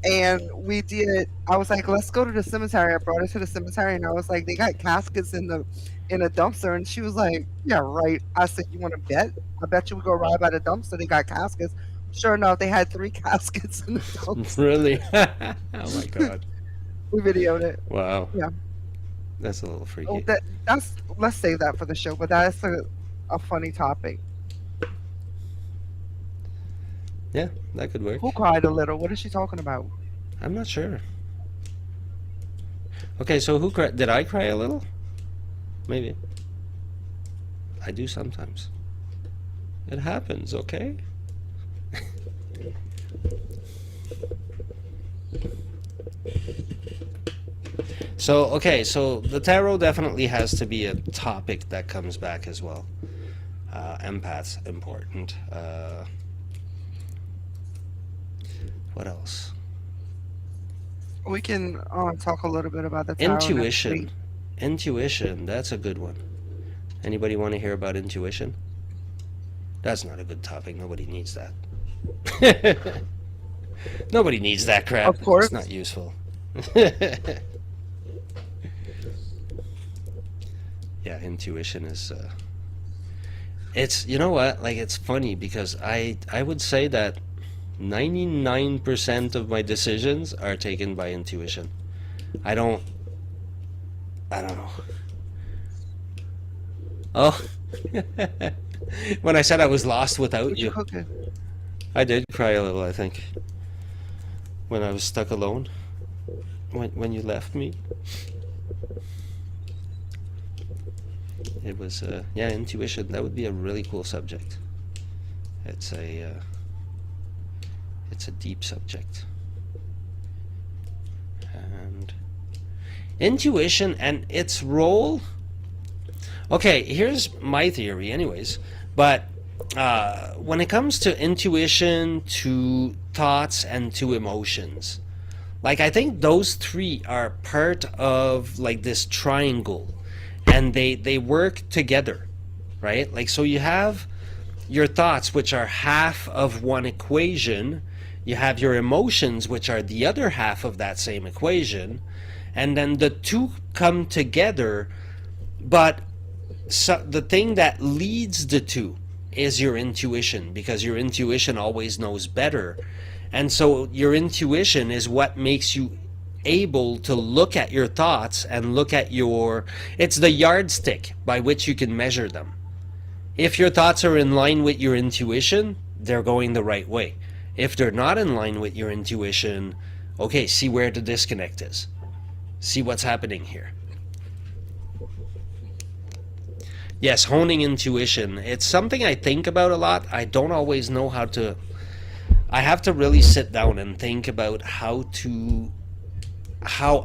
and we did. I was like, let's go to the cemetery. I brought her to the cemetery, and I was like, they got caskets in a dumpster, and she was like, yeah, right. I said, you want to bet? I bet you we go ride by the dumpster. They got caskets. Sure enough, they had three caskets in the dumpster. Really? Oh my god. We videoed it. Wow. Yeah. That's a little Oh, freaky. that's let's save that for the show. But that's a funny topic. Yeah, that could work. Who cried a little? What is she talking about? I'm not sure. Okay, so who cried? Did I cry a little? Maybe. I do sometimes. It happens, okay? So, okay, so the tarot definitely has to be a topic that comes back as well. Empaths, important. What else? We can talk a little bit about the tarot next week. Intuition. Intuition, that's a good one. Anybody want to hear about intuition? That's not a good topic. Nobody needs that. Nobody needs that crap. Of It's course. not useful. Yeah, intuition is it's you know what? Like it's funny because I would say that 99% of my decisions are taken by intuition. I don't I don't know. Oh. When I said I was lost without What you you, cooking? I did cry a little, I think, when I was stuck alone. When you left me. It was yeah, intuition. That would be a really cool subject. It's a deep subject. And intuition and its role. Okay, here's my theory, anyways. But when it comes to intuition, to thoughts, and to emotions, like I think those three are part of like this triangle, and they work together, right? Like so, you have your thoughts, which are half of one equation. You have your emotions, which are the other half of that same equation, and then the two come together. But so the thing that leads the two is your intuition, because your intuition always knows better. And so your intuition is what makes you able to look at your thoughts and look at your, it's the yardstick by which you can measure them. If your thoughts are in line with your intuition, they're going the right way. If they're not in line with your intuition, okay, see where the disconnect is. See what's happening here. Yes, honing intuition. It's something I think about a lot. I don't always know how to. I have to really sit down and think about how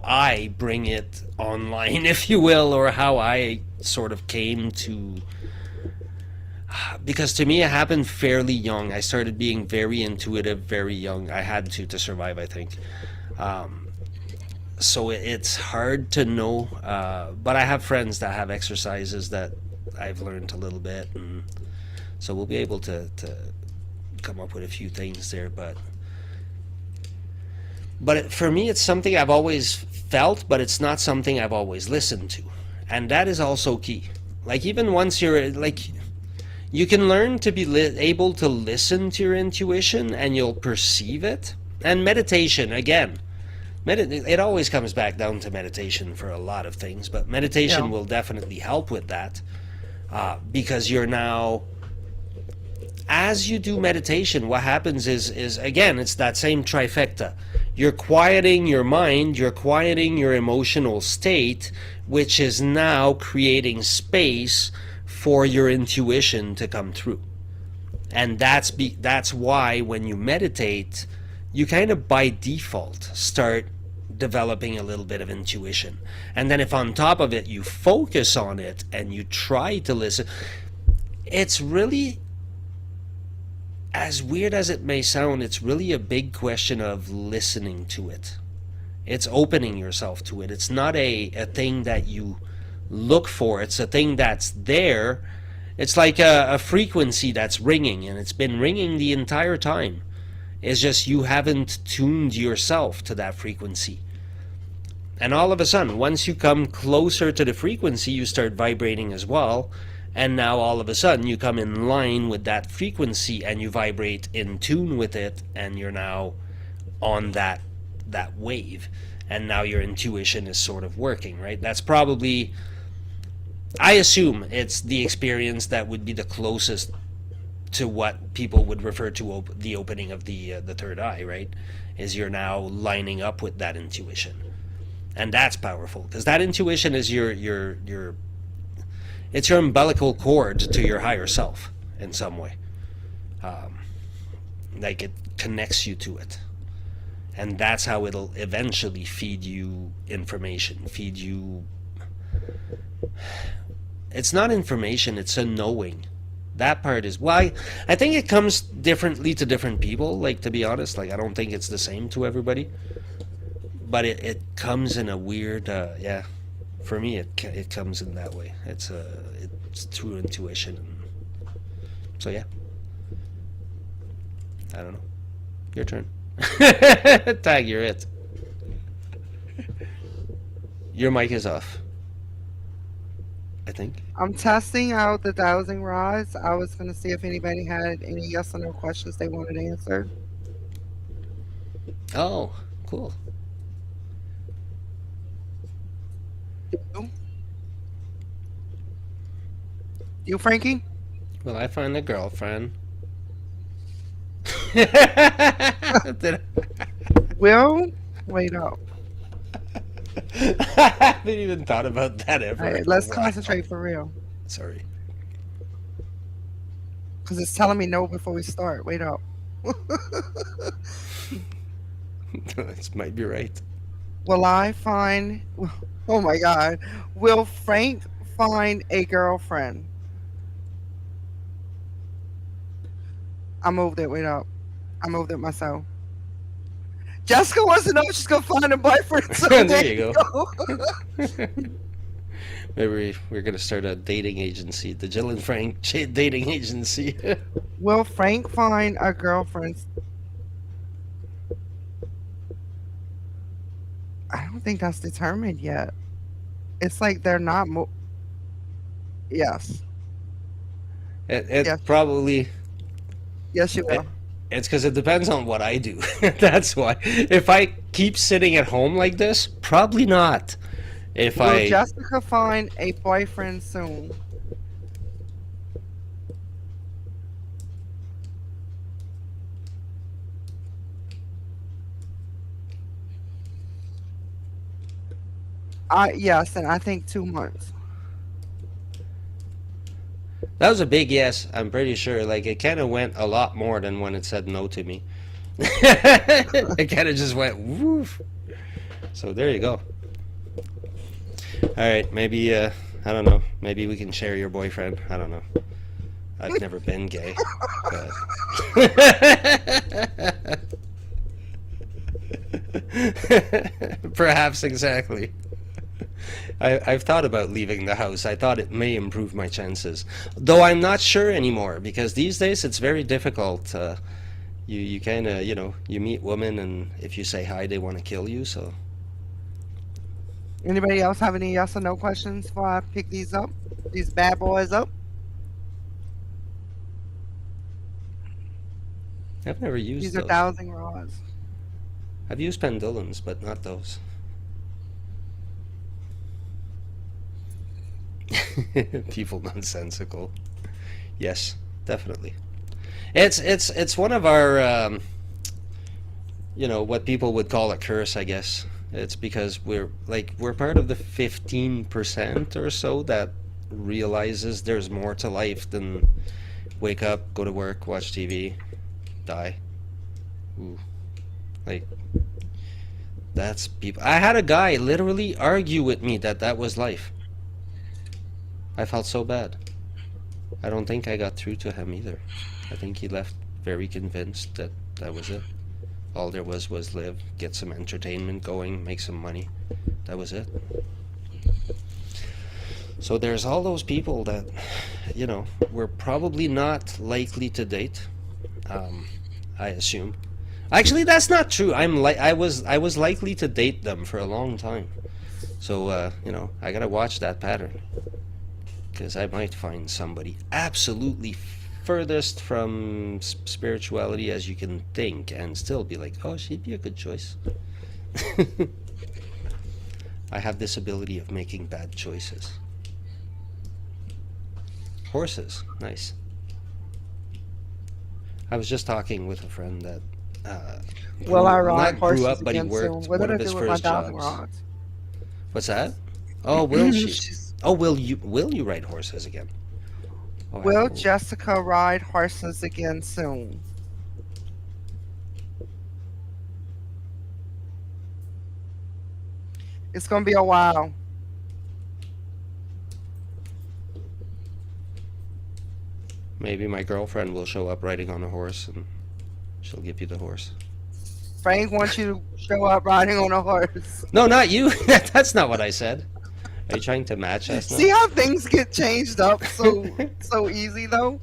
I bring it online, if you will, or how I sort of came to. Because to me, it happened fairly young. I started being very intuitive very young. I had to survive, I think. so it's hard to know. But I have friends that have exercises that I've learned a little bit, and so we'll be able to come up with a few things there. But for me, it's something I've always felt, but it's not something I've always listened to, and that is also key. Like even once you're like, you can learn to be able to listen to your intuition, and you'll perceive it. And meditation again. It always comes back down to meditation for a lot of things, but Yeah. meditation will definitely help with that, because you're now, as you do meditation, what happens is again, it's that same trifecta. You're quieting your mind, you're quieting your emotional state, which is now creating space for your intuition to come through. And that's why when you meditate, you kind of by default start developing a little bit of intuition. And then if on top of it you focus on it and you try to listen, it's really, as weird as it may sound, it's really a big question of listening to it. It's opening yourself to it. It's not a thing that you look for, it's a thing that's there. It's like a frequency that's ringing, and it's been ringing the entire time. It's just you haven't tuned yourself to that frequency. And all of a sudden, once you come closer to the frequency, you start vibrating as well. And now all of a sudden, you come in line with that frequency and you vibrate in tune with it, and you're now on that wave. And now your intuition is sort of working, right? That's probably, I assume it's the experience that would be the closest to what people would refer to the opening of the third eye, right? Is you're now lining up with that intuition, and that's powerful because that intuition is your it's your umbilical cord to your higher self in some way. Like it connects you to it, and that's how it'll eventually feed you information, feed you. It's not information; it's a knowing. That part is why I think it comes differently to different people. Like, to be honest, like I don't think it's the same to everybody, but it comes in a weird yeah. For me, it comes in that way. It's through intuition. So yeah, I don't know. Your turn. Tag, you're it. Your mic is off, I think. I'm testing out the dowsing rods. I was going to see if anybody had any yes or no questions they wanted answered. Oh, cool. You, Frankie? Will I find a girlfriend? Did I Will? Wait up. I haven't even thought about that All ever. right, let's Wow. concentrate for real. Sorry. Because it's telling me no before we start. Wait up. This might be right. Will I find. Oh my God. Will Frank find a girlfriend? I moved it. Wait up. I moved it myself. Jessica wants to know if she's going to find a boyfriend. So There you go. Maybe we're gonna start a dating agency, the Jill and Frank dating agency. Will Frank find a girlfriend? I don't think that's determined yet. It's like they're not. Yes. It Yes. probably Yes, you it, will. it's because it depends on what I do. That's why. If I keep sitting at home like this, probably not. If Will I Jessica find a boyfriend soon? Yes, and I think 2 months. that was a big yes, I'm pretty sure. Like it kind of went a lot more than when it said no to me. It kind of just went woof. So there you go. All right, maybe I don't know. Maybe we can share your boyfriend. I don't know. I've never been gay, but Perhaps exactly. I've thought about leaving the house. I thought it may improve my chances, though I'm not sure anymore because these days it's very difficult. You kind of you meet women and if you say hi, they want to kill you. So Anybody else have any yes or no questions before I pick these up? These bad boys up? I've never used These are those. dowsing rods. I've used pendulums, but not those. People nonsensical. Yes, definitely. It's one of our what people would call a curse, I guess. It's because we're part of the 15% or so that realizes there's more to life than wake up, go to work, watch TV, die. Ooh. Like that's people. I had a guy literally argue with me that that was life. I felt so bad. I don't think I got through to him either. I think he left very convinced that that was it. All there was live, get some entertainment going, make some money. That was it. So there's all those people that, we're probably not likely to date. I assume. Actually, that's not true. I was likely to date them for a long time. So I gotta watch that pattern because I might find somebody absolutely furthest from spirituality as you can think and still be like, oh, she'd be a good choice. I have this ability of making bad choices. Horses, nice. I was just talking with a friend that Will I ride not grew horses up, but he again soon? worked What one did I of his do with my first dowsing jobs. rods? What's that? Oh, will she? She's, Oh, will you ride horses again? Oh, will Jessica ride horses again soon? It's gonna be a while. maybe my girlfriend will show up riding on a horse and she'll give you the horse. Frank wants you to show up riding on a horse. No, not you. That's not what I said. Are you trying to match us See now? how things get changed up so easy though?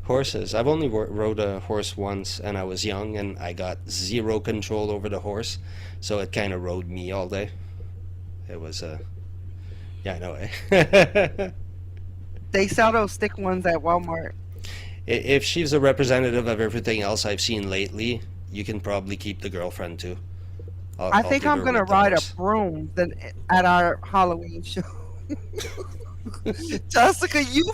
Horses. I've only rode a horse once, and I was young, and I got zero control over the horse, so it kind of rode me all day. It was yeah, I know. They sell those stick ones at Walmart. If she's a representative of everything else I've seen lately, you can probably keep the girlfriend too. I I'll think leave I'm her gonna with the ride a horse. broom at our Halloween show. Jessica, you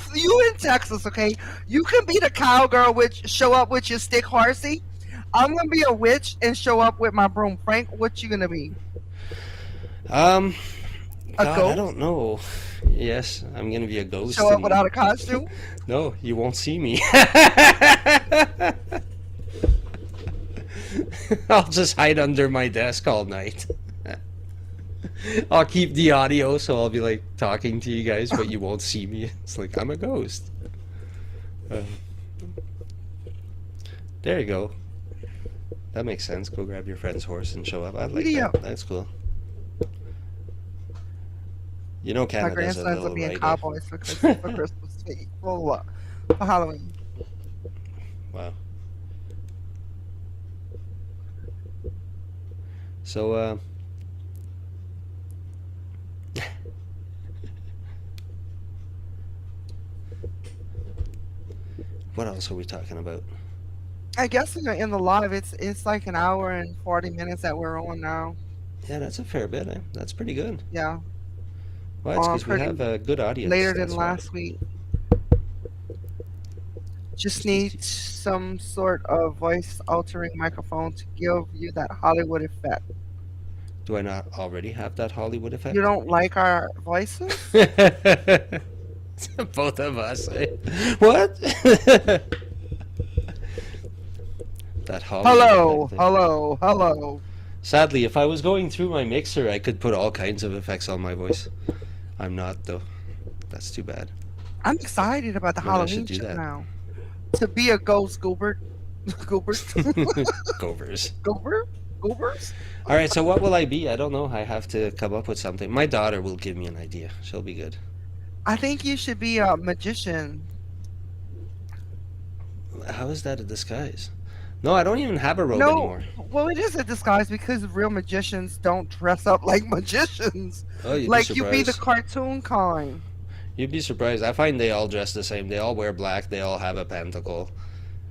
in Texas, okay? You can be the cowgirl which show up with your stick horsey. I'm gonna be a witch and show up with my broom. Frank, what you gonna be? Um, A God, I ghost? don't know. Yes, I'm gonna be a ghost, Show up and without a costume? no, you won't see me. I'll just hide under my desk all night. I'll keep the audio, so I'll be like talking to you guys, but you won't see me. It's like I'm a ghost. Uh, there you go. That makes sense. Go grab your friend's horse and show up. I like Giddy that. up. That's cool. You know My Canada's a grandsons are little being reggae. cowboys for Christmas week. For Halloween. Wow. So, what else are we talking about? I guess we're gonna end the live. It's like an hour and 40 minutes that we're on now. Yeah, that's a fair bit, eh? That's pretty good. Yeah. Well, it's because we Pretty have a good audience, later than that's why. last week. Just Just need need some sort of voice altering microphone to give you that Hollywood effect. Do I not already have that Hollywood You effect? don't like our voices? Both of us, eh? What? That Hollywood Hello, effect, eh? hello, hello. Sadly, if I was going through my mixer, I could put all kinds of effects on my voice. I'm not, though. That's too bad. I'm excited about the Maybe I should Halloween do show that. now. To be a ghost, Goobert. Goobers. Govers. Goober? Goobers? All right, so what will I be? I don't know. I have to come up with something. My daughter will give me an idea. She'll be good. I think you should be a magician. How is that a disguise? No, I don't even have a robe No, anymore. well, it is a disguise because real magicians don't dress up like magicians. Oh, you'd be Like you be the surprised. cartoon kind. You'd be surprised. I find they all dress the same. They all wear black. They all have a pentacle.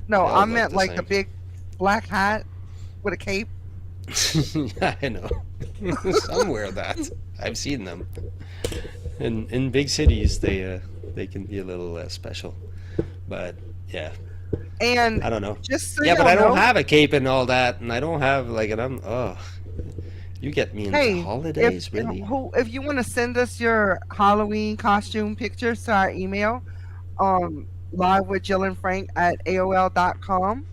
No, They all I look meant the like the same. big black hat with a cape. Yeah, I know. Some wear that. I've seen them. In big cities, they can be a little special. But yeah, And I don't know. just so Yeah, but y'all I don't know, have a cape and all that, and I don't have like and I'm oh, you get me into hey, holidays, really? if you want to send us your Halloween costume pictures to our email, live with Jill and Frank at AOL.com,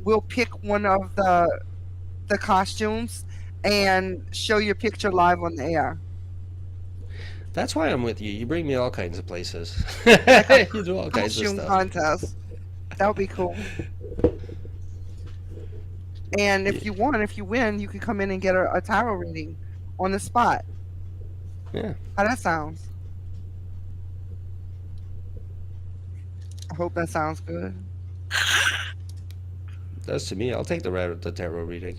we'll pick one of the costumes and show your picture live on the air, That's why I'm with you. You bring me all kinds of places. like a You do all kinds of costume stuff. contest. That would be cool. And Yeah. if you win, you can come in and get a tarot reading on the spot. Yeah. How that sounds? I hope that sounds good. That's to me. I'll take the tarot reading.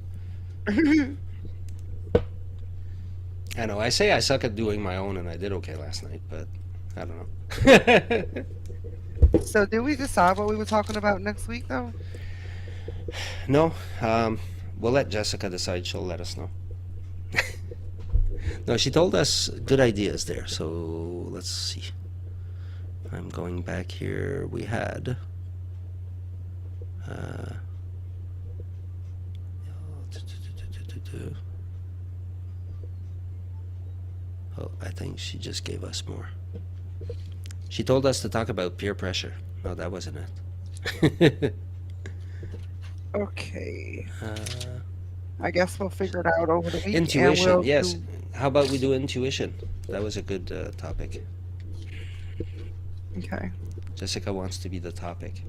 I know. I say I suck at doing my own, and I did okay last night, but I don't know. So, did we decide what we were talking about next week, though? No, we'll let Jessica decide. She'll let us know. No, she told us good ideas there. So let's see. I'm going back here. We had. Uh, oh, I think she just gave us more. She told us to talk about peer pressure. No, that wasn't it. Okay. uh, I guess we'll figure it out over the week, and Intuition, we'll yes. do. How about we do intuition? That was a good topic. Okay. Jessica wants to be the topic.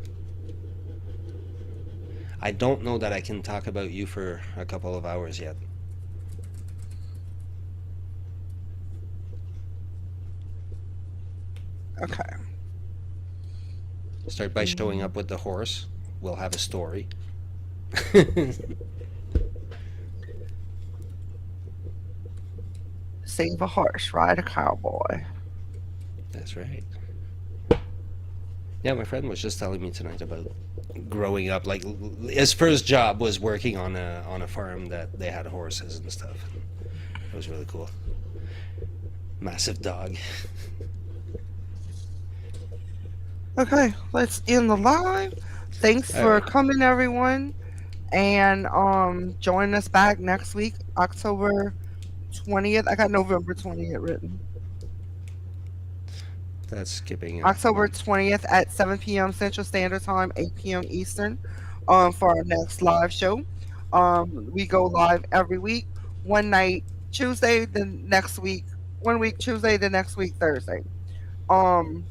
I don't know that I can talk about you for a couple of hours yet. Okay. Start by showing up with the horse. We'll have a story. Save a horse, ride a cowboy. That's right. Yeah, my friend was just telling me tonight about growing up. Like his first job was working on a farm that they had horses and stuff. It was really cool. Massive dog. Okay, let's end the live. Thanks All for right. coming, everyone, and join us back next week, October 20th. I got November 20th written. That's skipping a October month. 20th at 7 p.m. Central Standard Time, 8 p.m. Eastern, for our next live show. We go live every week, one night Tuesday, the next week, one week Tuesday, the next week Thursday. Um,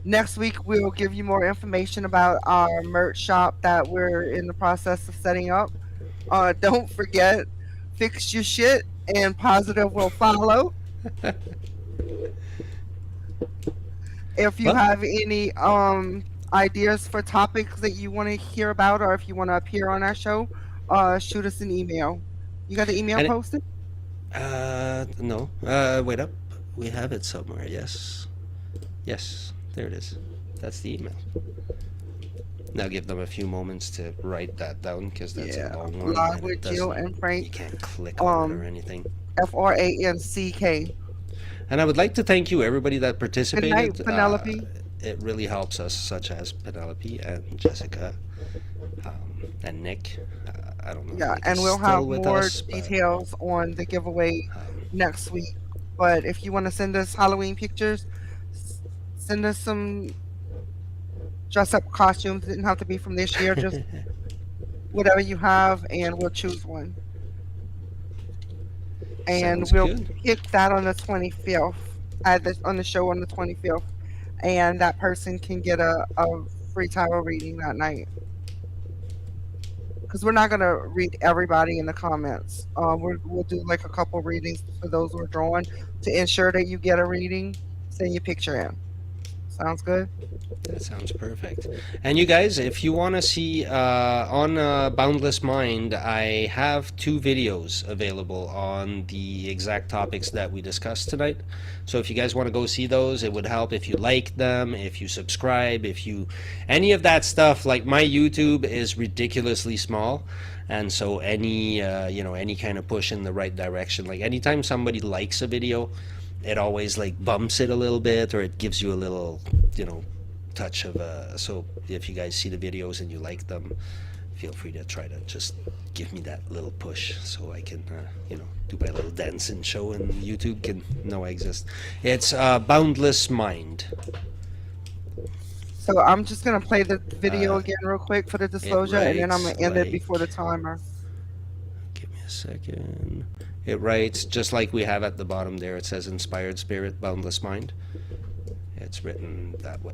Next week we'll give you more information about our merch shop that we're in the process of setting up. Don't forget, fix your shit and positive will follow. If you Well, have any ideas for topics that you want to hear about, or if you want to appear on our show, shoot us an email. You got the email and it, posted? no. Wait up. We have it somewhere. Yes. Yes. There it is. That's the email. Now give them a few moments to write that down because that's a Yeah. long one Live and it with Jill doesn't. and You Frank. can't click on it or Um, anything. Franck. And I would like to thank you, everybody that Good night, participated. Penelope. It really helps us, such as Penelope and Jessica and Nick. I don't know if Yeah, Nick and is we'll still have with more us, but details on the giveaway um, next week. But if you want to send us Halloween pictures, s- send us some dress up costumes. It didn't have to be from this year, just whatever you have, and we'll choose one. And sounds we'll good. pick that on the 25th, on the show on the 25th. And that person can get a free tarot reading that night because we're not gonna read everybody in the comments. We'll do like a couple readings for those who are drawn to ensure that you get a reading. Send your picture in. Sounds good. That sounds perfect. And you guys, if you want to see on Boundless Mind, I have two videos available on the exact topics that we discussed tonight. So if you guys want to go see those, it would help if you like them, if you subscribe, if you any of that stuff. Like my YouTube is ridiculously small, and so any any kind of push in the right direction, like anytime somebody likes a video, it always like bumps it a little bit, or it gives you a little touch of so if you guys see the videos and you like them, feel free to try to just give me that little push so I can do my little dance and show and YouTube can know I exist. It's Boundless Mind. So I'm just gonna play the video again real quick for the disclosure, and then I'm gonna end it before the timer. Give me a second. It writes just like we have at the bottom there. It says Inspired Spirit, Boundless Mind. It's written that way.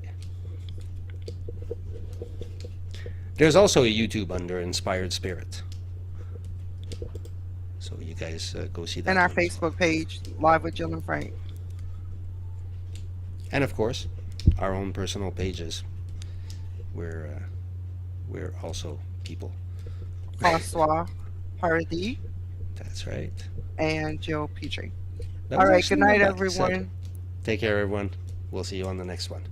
There's also a YouTube under Inspired Spirit. So you guys go see that. And our Facebook page, Live with Jill and Frank. And of course, our own personal pages. We're also people. François Paradis. That's right. And Jill Petrie. All right, good night, everyone. Take care, everyone. We'll see you on the next one.